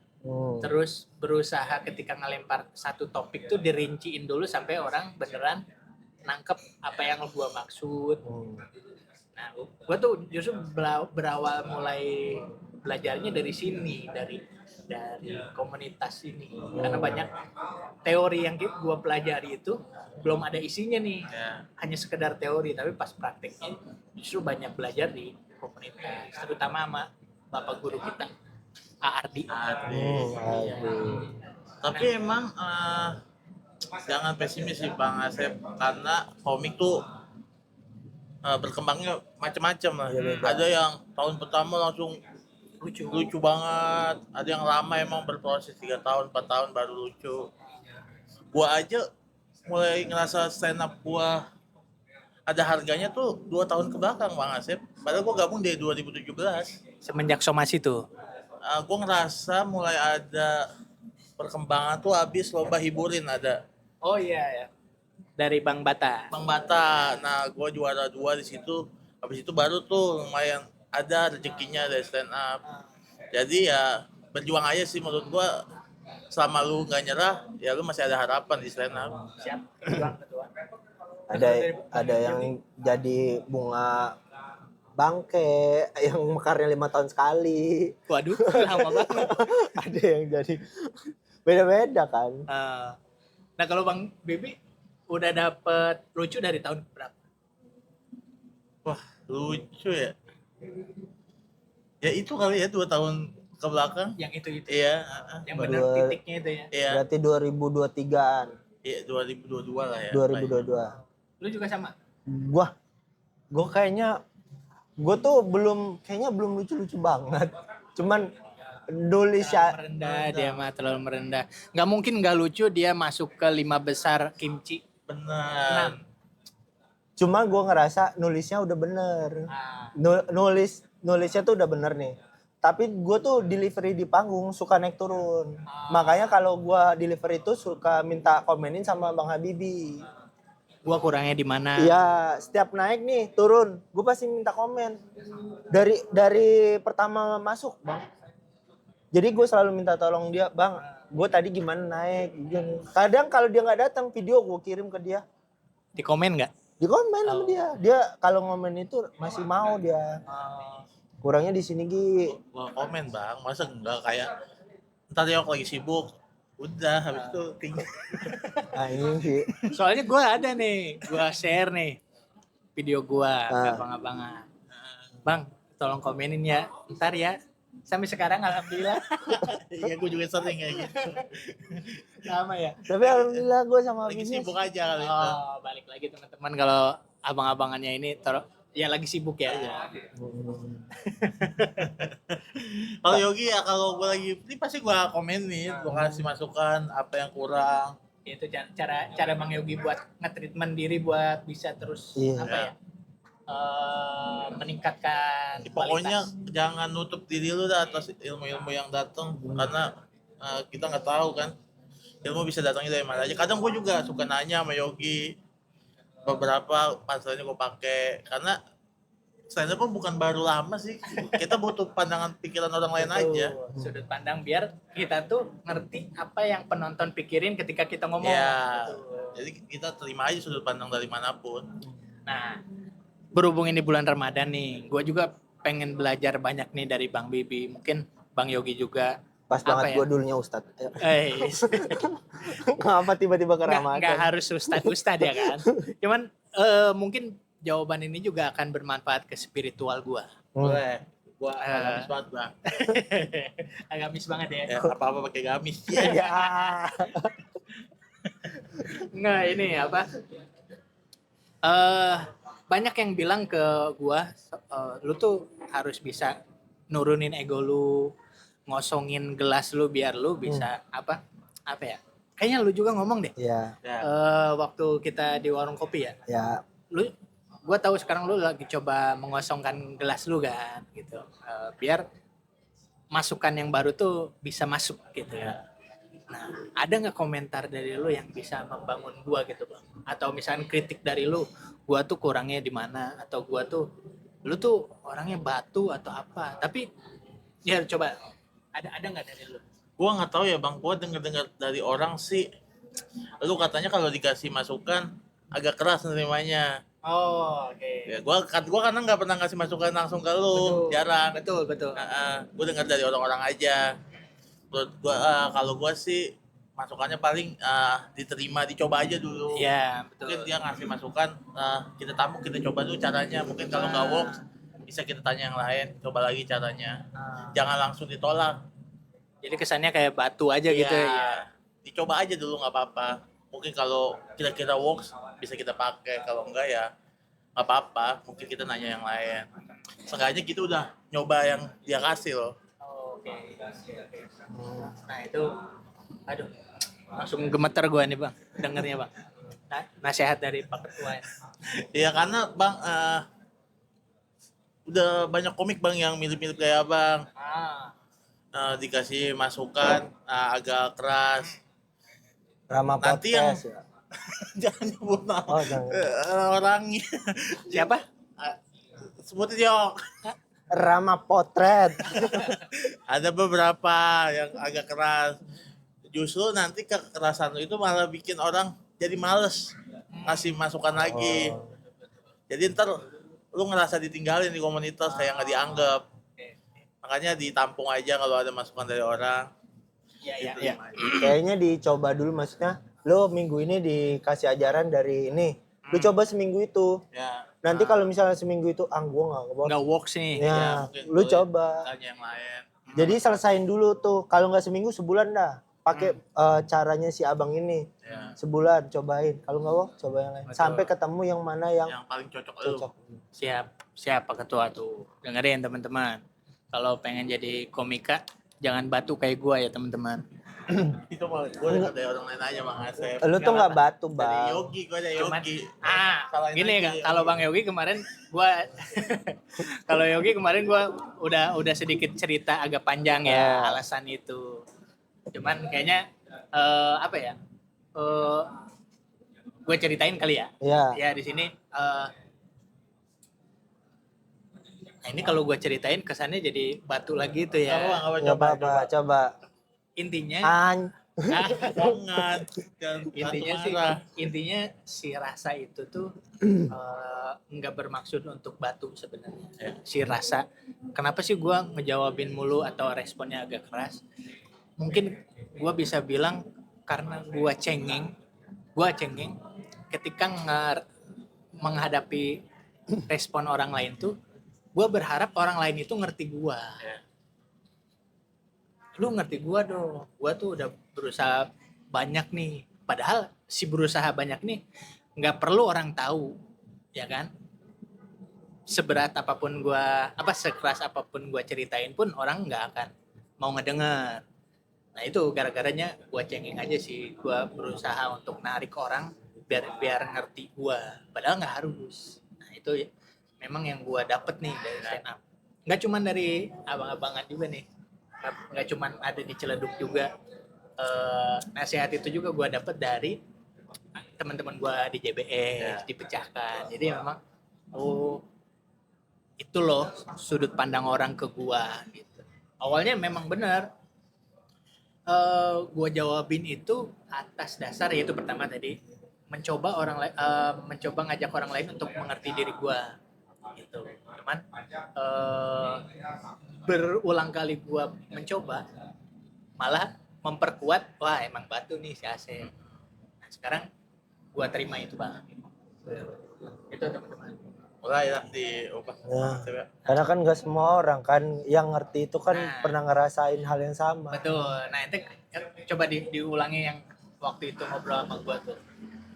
Terus berusaha ketika ngelempar satu topik tuh dirinciin dulu sampai orang beneran nangkep apa yang gua maksud. Nah, gue tuh justru berawal mulai belajarnya dari sini, dari komunitas ini. Karena banyak teori yang gue pelajari itu belum ada isinya nih, hanya sekedar teori. Tapi pas prakteknya justru banyak belajar di komunitas, terutama sama bapak guru kita, Ardi. Tapi emang jangan pesimis sih Bang Asep, karena komik tuh berkembangnya macam-macam lah. Ada yang tahun pertama langsung lucu banget, ada yang lama emang berproses 3 tahun 4 tahun baru lucu. Gua aja mulai ngerasa stand up gua ada harganya tuh 2 tahun ke belakang Bang Asep, padahal gua gabung dari 2017. Semenjak somasi tuh. Gua ngerasa mulai ada perkembangan tuh habis lomba hiburin ada Oh iya ya. Dari Bang Bata. Bang Bata. Nah, gue juara 2 di situ. Habis itu baru tuh lumayan ada rezekinya dari stand up. Jadi ya berjuang aja sih menurut gue. Selama lu nggak nyerah, ya lu masih ada harapan di stand up. Siap. Ada yang jadi bunga bangke yang mekarnya 5 tahun sekali. Waduh, lama banget. Ada yang jadi beda-beda kan. Nah, kalau Bang Bibi udah dapet lucu dari tahun berapa? Wah, lucu ya. Ya itu kali ya 2 tahun ke belakang. Yang itu. Iya. Yang benar titiknya itu ya. Iya. Berarti 2023-an. Iya, 2022 lah ya. 2022. Lu juga sama? Gua kayaknya belum lucu-lucu banget. Cuman nulis Merendah, dia mah terlalu merendah. Nggak mungkin nggak lucu dia masuk ke 5 besar kimchi. Benar. Cuma gue ngerasa nulisnya udah bener. Nulisnya tuh udah bener nih. Tapi gue tuh delivery di panggung suka naik turun. Makanya kalau gue delivery itu suka minta komenin sama Bang Habibie. Gua kurangnya di mana? Iya, setiap naik nih turun, gue pasti minta komen. Dari pertama masuk, Bang. Jadi gue selalu minta tolong dia, Bang. Gue tadi gimana naik. Kadang kalau dia nggak datang, video gue kirim ke dia. Di komen nggak? Di komen sama dia. Dia kalau ngomen itu masih mau dia. Kurangnya di sini Gi. Gua komen Bang, masa enggak kayak ntar Yok lagi sibuk. Udah habis itu tinggal. Nah ini sih. Soalnya gue ada nih, gue share nih video gue ke abang-abangan. Bang, tolong komenin ya, ntar ya. Sampai sekarang alhamdulillah. Iya gue juga sering kayak gitu. Sama ya. Tapi alhamdulillah gue sama Lagi bisnis. sibuk aja kali itu. Oh, balik lagi teman-teman kalau abang-abangannya ini ya lagi sibuk ya. Kalau Yogi ya kalau gue lagi ini pasti gue komenin, gue kasih masukan apa yang kurang. Itu cara Bang Yogi buat nge-treatment diri buat bisa terus meningkatkan Pokoknya kualitas. jangan nutup diri lu dah atas ilmu-ilmu yang datang karena kita nggak tahu kan ilmu bisa datangnya dari mana aja. Kadang gue juga suka nanya sama Yogi beberapa pasalnya gue pakai karena stand up bukan baru lama sih, kita butuh pandangan pikiran orang lain aja. Sudut pandang biar kita tuh ngerti apa yang penonton pikirin ketika kita ngomong. Ya, jadi kita terima aja sudut pandang dari manapun. Nah, berhubung ini bulan Ramadan nih, gue juga pengen belajar banyak nih dari Bang Bibi, mungkin Bang Yogi juga. Pas Apa banget ya? gue dulunya Ustadz. Nggak Ngapa tiba-tiba ke Ramadan? harus ustad ya kan. Cuman mungkin jawaban ini juga akan bermanfaat ke spiritual gua. Gua agamis banget Bang. Agamis banget ya. Ya apa-apa pakai gamis. Ya. Nggak, ini apa? Banyak yang bilang ke gua, lu tuh harus bisa nurunin ego lu, ngosongin gelas lu biar lu bisa apa ya? Kayaknya lu juga ngomong deh. Ya. Ya. Waktu kita di warung kopi ya. Ya. Gua tahu sekarang lu lagi coba mengosongkan gelas lu kan, gitu. Biar masukan yang baru tuh bisa masuk gitu ya. Nah, ada nggak komentar dari lu yang bisa membangun gua gitu bang? Atau misalnya kritik dari lu, gua tuh kurangnya di mana? Atau gua tuh, lu tuh orangnya batu atau apa? Tapi ya coba ada nggak dari lu? Gua nggak tahu ya Bang, gua dengar dari orang sih, lu katanya kalau dikasih masukan agak keras nerimanya. Oh, oke. Ya, gua karena nggak pernah ngasih masukan langsung ke lu, jarang. Betul. Gua dengar dari orang-orang aja. Menurut gua kalau gua sih masukannya paling diterima, dicoba aja dulu. Iya, betul. Mungkin dia ngasih masukan, kita tamu, kita coba dulu caranya. Mungkin kalau nggak works, bisa kita tanya yang lain, coba lagi caranya. Jangan langsung ditolak. Jadi kesannya kayak batu aja gitu ya. Iya, dicoba aja dulu nggak apa-apa. Mungkin kalau kira-kira works bisa kita pakai, kalau enggak ya nggak apa-apa. Mungkin kita nanya yang lain. Seenggaknya kita udah nyoba yang dia kasih loh. Oke. Nah itu, aduh, langsung gemeter gue nih bang, dengernya bang. Nasihat dari Pak Ketua. Iya karena Bang udah banyak komik Bang yang mirip-mirip kayak Abang. Dikasih masukan agak keras. Rama Nanti yang Podcast ya. jangan nyebut nama Oh, jangan. orangnya. Siapa? Sebutin Yok. Rama Potret. Ada beberapa yang agak keras. Justru nanti kekerasan itu malah bikin orang jadi males ngasih masukan lagi. Jadi ntar lu ngerasa ditinggalin di komunitas, kayak nggak dianggap. Makanya ditampung aja kalau ada masukan dari orang. Iya. Kayaknya dicoba dulu, maksudnya lo minggu ini dikasih ajaran dari ini. Lu coba seminggu itu. Ya. Nanti kalau misalnya seminggu itu gua nggak Nggak works nih. Ya, mungkin lu boleh coba. tanya yang lain. Jadi selesain dulu tuh. Kalau nggak seminggu, sebulan dah. Pakai caranya si abang ini. Ya. Sebulan cobain. Kalau nggak work, coba yang lain. Betul. Sampai ketemu yang mana yang Yang paling cocok lu. cocok. Siap Pak Ketua tuh. Dengerin teman-teman. Kalau pengen jadi komika, jangan batu kayak gua ya teman-teman. Itu mau gue dengar dari orang lain aja Bang Asep. Lu tuh nggak batu, Dari Bang. Yogi, gue dari Cuman- Yogi. Ah, Salahin gini aja kan, Yogi. kalau Bang Yogi kemarin gua kalau Yogi kemarin gua udah sedikit cerita agak panjang ya alasan itu. Cuman kayaknya apa ya? Gue ceritain kali ya. Iya. Ya di sini nah ini kalau gue ceritain kesannya jadi batu lagi tuh ya. Nggak Nggak coba. apa-apa, coba. Intinya Jangan. intinya si rasa itu tuh nggak bermaksud untuk batu sebenarnya. Ya. Si rasa, kenapa sih gue ngejawabin mulu atau responnya agak keras? Mungkin gue bisa bilang karena gue cengeng ketika menghadapi respon orang lain tuh, gue berharap orang lain itu ngerti gue. Ya. Lu ngerti gua dong, gua tuh udah berusaha banyak nih, padahal si berusaha banyak nih nggak perlu orang tahu, ya kan? Seberat apapun gua, sekeras apapun gua ceritain pun orang nggak akan mau ngedenger. Nah itu gara-garanya gua cengeng aja sih, gua berusaha untuk narik orang biar ngerti gua, padahal nggak harus. Nah itu memang yang gua dapet nih dari stand up, nggak cuma dari abang-abangan juga nih, nggak cuman ada di Ciledug juga. Nasihat itu juga gue dapet dari teman-teman gue di JBS, dipecahkan. Jadi memang itu loh sudut pandang orang ke gue gitu. Awalnya memang benar gue jawabin itu atas dasar yaitu pertama tadi mencoba ngajak orang lain untuk mengerti diri gue gitu. pengalaman berulang kali gua mencoba malah memperkuat, wah emang batu nih si Asep. Nah, sekarang gua terima itu Bang. Itu teman-teman. Mulai lah diubah. Ya. Karena kan gak semua orang kan yang ngerti itu kan Nah. pernah ngerasain hal yang sama. Betul. Nah, itu coba diulangi yang waktu itu ngobrol sama gua tuh.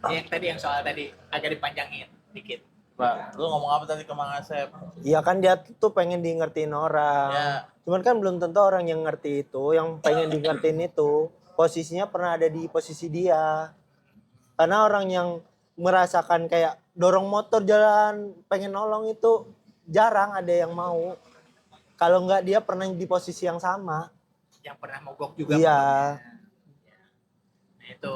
Yang tadi yang soal tadi agak dipanjangin dikit. Pak, lu ngomong apa tadi ke Mang Asep? Iya kan dia tuh pengen di ngertiin orang. Ya. Cuman kan belum tentu orang yang ngerti itu, yang pengen di ngertiin itu posisinya pernah ada di posisi dia. Karena orang yang merasakan kayak dorong motor jalan pengen nolong itu jarang ada yang mau. Kalau nggak dia pernah di posisi yang sama. Yang pernah mogok juga. Iya. Nah, itu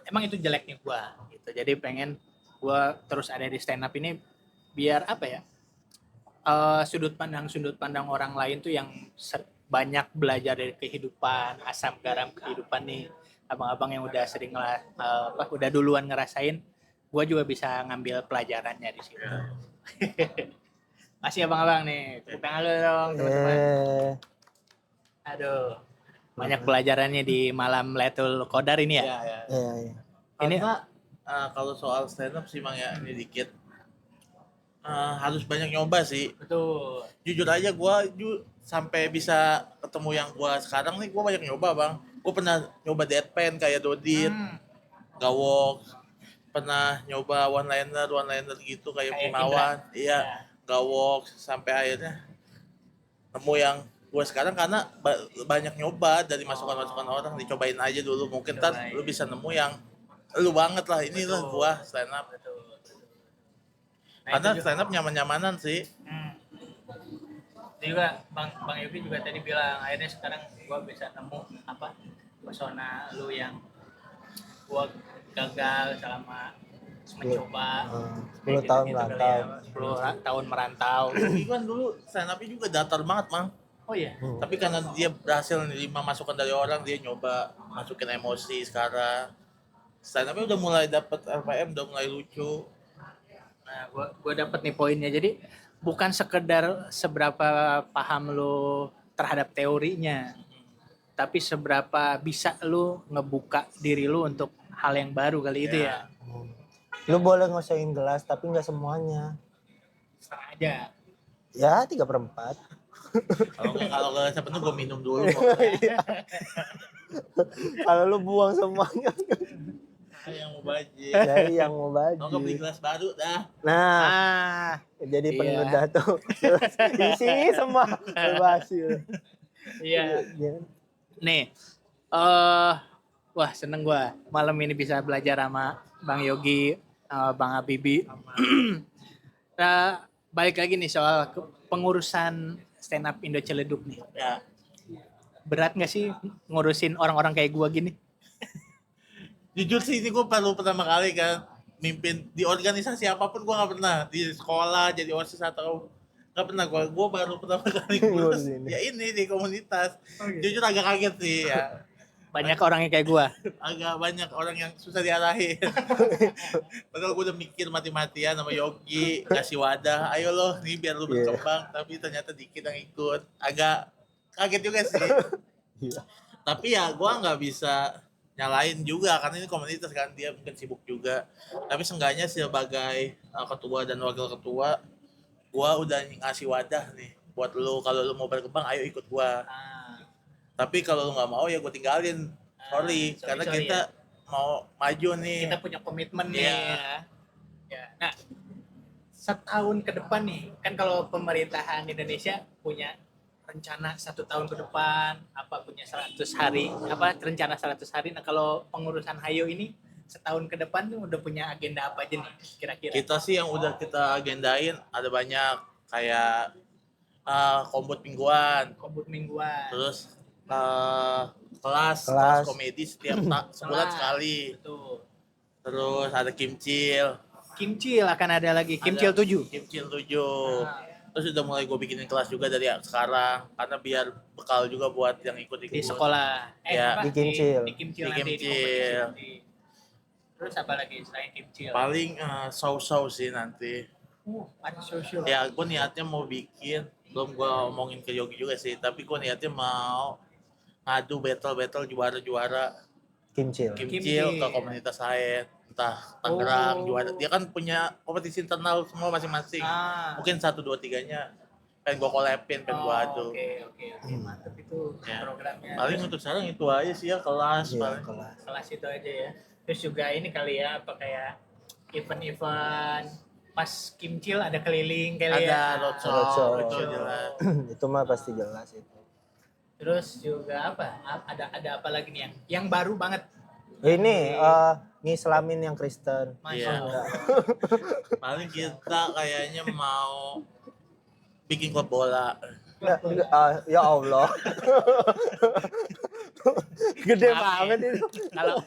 emang itu jeleknya gua gitu. Jadi pengen gua terus ada di stand up ini biar apa ya? Sudut pandang orang lain tuh yang banyak belajar dari kehidupan, asam garam kehidupan nih. Abang-abang yang udah sering udah duluan ngerasain, gua juga bisa ngambil pelajarannya di situ. Masih abang-abang nih, tepuk tangan dulu dong teman-teman. Aduh, banyak pelajarannya di malam Lailatul Qadar ini ya. Iya. Iya. Ini kalau soal stand up sih Mang ya, ini dikit. Harus banyak nyoba sih. Betul. Jujur aja gue sampai bisa ketemu yang gue sekarang nih, gue banyak nyoba Bang. Gue pernah nyoba deadpan kayak Dodit, Gawok, pernah nyoba one liner gitu kayak Pimawan, iya, Gawok, sampai akhirnya nemu yang gue sekarang karena banyak nyoba dari masukan-masukan orang, dicobain aja dulu, mungkin ntar lu bisa nemu yang lu banget lah, inilah gue stand up. Karena stand up nyaman-nyamanan sih. Jadi juga Bang Yogi juga tadi bilang akhirnya sekarang gua bisa nemu apa pesona lu yang gua gagal selama mencoba 10 tahun merantau. 10 tahun merantau. Tapi kan dulu stand up-nya juga datar banget Mang. Oh iya. Tapi karena dia berhasil nerima masukan dari orang, dia nyoba masukin emosi sekarang. Stand up-nya udah mulai dapet RPM, udah mulai lucu. Nah, gua dapet nih poinnya. Jadi bukan sekedar seberapa paham lu terhadap teorinya, tapi seberapa bisa lu ngebuka diri lu untuk hal yang baru kali itu ya. Lu boleh ngosain gelas tapi nggak semuanya. Setengah aja. Ya 3/4. Kalau nggak penuh gue minum dulu. Kalau lu buang semuanya. Yang mau bajing. Dari yang mau baju. Mau beli gelas baru dah. Nah, jadi penuh dah tuh. Isi semua berhasil. Iya. Nih, wah seneng gua malam ini bisa belajar sama Bang Yogi, Bang Habibie. Nah, balik lagi nih soal pengurusan stand up Indo Ciledug nih. Ya. Berat nggak sih ngurusin orang-orang kayak gua gini? Jujur sih ini gue baru pertama kali kan mimpin di organisasi apapun, gue nggak pernah di sekolah jadi OSIS atau nggak pernah, gue baru pertama kali ngurus ya ini di komunitas. Jujur agak kaget sih ya. Banyak orangnya kayak gua. Agak banyak orang yang susah diarahin. Padahal gue udah mikir mati-matian sama Yogi kasih wadah, ayo loh nih biar lu berkembang, tapi ternyata dikit yang ikut. Agak kaget juga sih. Tapi ya gue nggak bisa nyalain juga karena ini komunitas kan, dia mungkin sibuk juga. Tapi seenggaknya sebagai ketua dan wakil ketua, gua udah ngasih wadah nih buat lu, kalau lu mau berkembang ayo ikut gua. Tapi kalau lu nggak mau ya gua tinggalin. Sorry karena kita mau maju nih. Kita punya komitmen nih. Ya. Nah, setahun ke depan nih, kan kalau pemerintahan Indonesia punya rencana 1 tahun ke depan, punya 100 hari, rencana 100 hari. Nah kalau pengurusan Hayo ini setahun ke depan tuh udah punya agenda apa aja nih kira-kira? Kita sih yang udah kita agendain ada banyak, kayak kombut mingguan, terus kelas komedi setiap sebulan sekali. Betul. Terus ada Kimcil akan ada lagi, Kimcil 7. Terus udah mulai gue bikinin kelas juga dari sekarang karena biar bekal juga buat yang ikut-ikut di sekolah. Di Kimcil. Di Kimcil. Terus apa lagi selain Kimcil? Paling show sih nanti. Ada social. Ya gue niatnya mau bikin, belum gue omongin ke Yogi juga sih, tapi gue niatnya mau ngadu battle juara-juara Kimcil. Kimcil ke komunitas lain, entah Tangerang juara. Dia kan punya kompetisi internal semua masing-masing. Mungkin 1, 2, 3-nya pengen gue collabin, pengen gue adu. Oke, mantap itu Ya. programnya. Paling untuk sekarang itu aja sih ya, kelas Iya, paling. kelas. Kelas itu aja ya. Terus juga ini kali ya, apa kayak event-event pas Kimcil ada keliling kali ya. Ada roadshow, Roadshow. itu jelas. Itu mah pasti jelas itu. Terus juga apa? Ada apa lagi nih yang baru banget? Ini ngislamin yang Kristen. Masya Iya. Allah. Paling kita kayaknya mau bikin klub bola. Ya Allah. Gede Maaf banget ya. itu.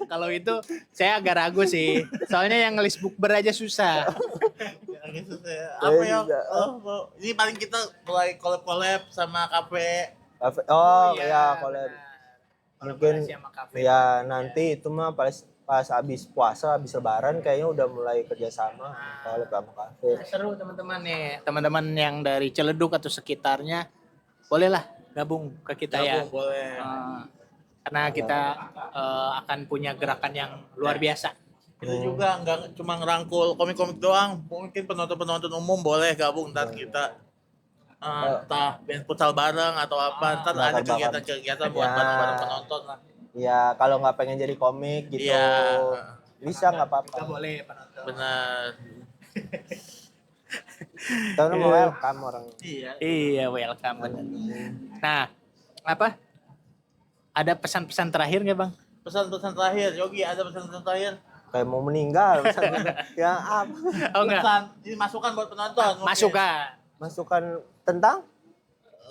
Kalau itu saya agak ragu sih. Soalnya yang ngelis bukber aja susah. Gitu sih. Apa ya? juga. Ini paling kita mulai collab sama kafe. Oh iya, ya, kalau mungkin Kolaborasi sama kafe. ya nanti itu mah pas habis puasa, habis lebaran kayaknya udah mulai kerjasama kalau sama kafe. Seru teman-teman nih. Teman-teman yang dari Ciledug atau sekitarnya bolehlah gabung ke kita ya. Gabung boleh. Karena kita akan punya gerakan yang luar biasa. Kita juga nggak cuma ngerangkul komik-komik doang. Mungkin penonton-penonton umum boleh gabung, ntar kita entah band futsal bareng atau apa. Ntar ada bakar-bakar. kegiatan-kegiatan buat Ya. bareng-bareng penonton lah. Ya kalau nggak pengen jadi komik gitu, Iya. bisa nggak Kita apa-apa. boleh penonton. Benar. Karena mau welcome orang. Iya. Iya, welcome bener. Nah, apa? Ada pesan-pesan terakhir nggak bang? Pesan-pesan terakhir, Yogi ada pesan-pesan terakhir. Kayak mau meninggal, misalnya. Ya apa? Oh enggak. Pesan, ini masukan buat penonton. mungkin. Masukan. Masukan tentang?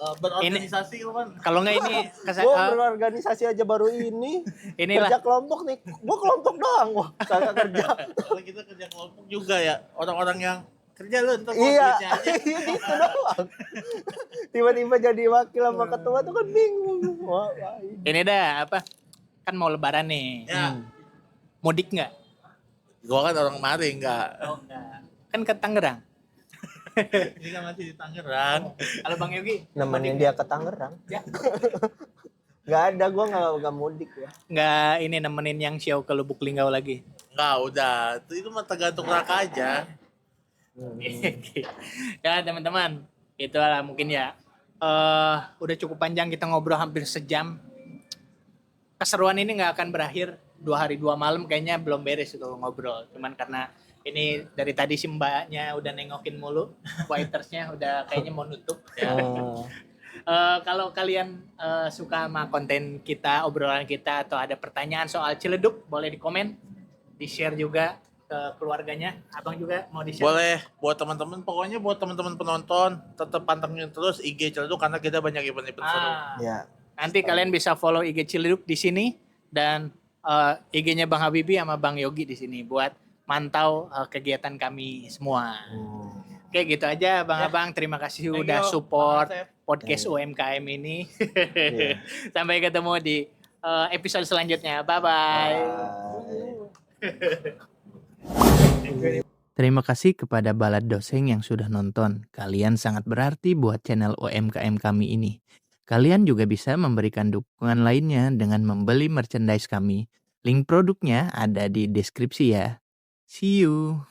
Berorganisasi lu kan. Kalau enggak ini Gue berorganisasi aja baru ini. inilah Kerja kelompok nih. Gue kelompok doang. Wah, kagak kerja. Kalau kita kerja kelompok juga ya, orang-orang yang kerja lu ntar Iya, duitnya aja. itu doang. Tiba-tiba jadi wakil sama ketua tuh kan bingung. Wah, ini dah apa? Kan mau lebaran nih. Ya, Mudik nggak? gua kan orang Maring enggak. Oh enggak. Kan ke Tangerang. Ini kan masih di Tangerang. Kalau Bang Yogi nemenin dia ke Tangerang. Ya. Gak ada, gue gak mudik ya. nggak ini nemenin yang show ke Lubuk Linggau lagi. Enggak, udah. Itu mah tergantung raka aja. Ya teman-teman, itulah mungkin ya. Udah cukup panjang kita ngobrol hampir sejam. Keseruan ini nggak akan berakhir 2 hari 2 malam, kayaknya belum beres itu ngobrol. Cuman karena ini dari tadi si mbaknya udah nengokin mulu, waitersnya udah kayaknya mau nutup. Ya. Kalau kalian suka sama konten kita, obrolan kita, atau ada pertanyaan soal Ciledug, boleh di komen, di share juga ke keluarganya. Abang juga mau di share. Boleh buat teman-teman, pokoknya buat teman-teman penonton tetap pantengin terus IG Ciledug karena kita banyak event-event seru. Ya. Nanti kalian bisa follow IG Ciledug di sini dan IG-nya Bang Habibie sama Bang Yogi di sini buat mantau kegiatan kami semua. Oke, gitu aja Bang-abang. Terima kasih Thank udah you, support Bang Asep. podcast UMKM ini. Iya. Sampai ketemu di episode selanjutnya. Bye-bye. Terima kasih kepada Balad Doseng yang sudah nonton. Kalian sangat berarti buat channel UMKM kami ini. Kalian juga bisa memberikan dukungan lainnya dengan membeli merchandise kami. Link produknya ada di deskripsi ya. See you.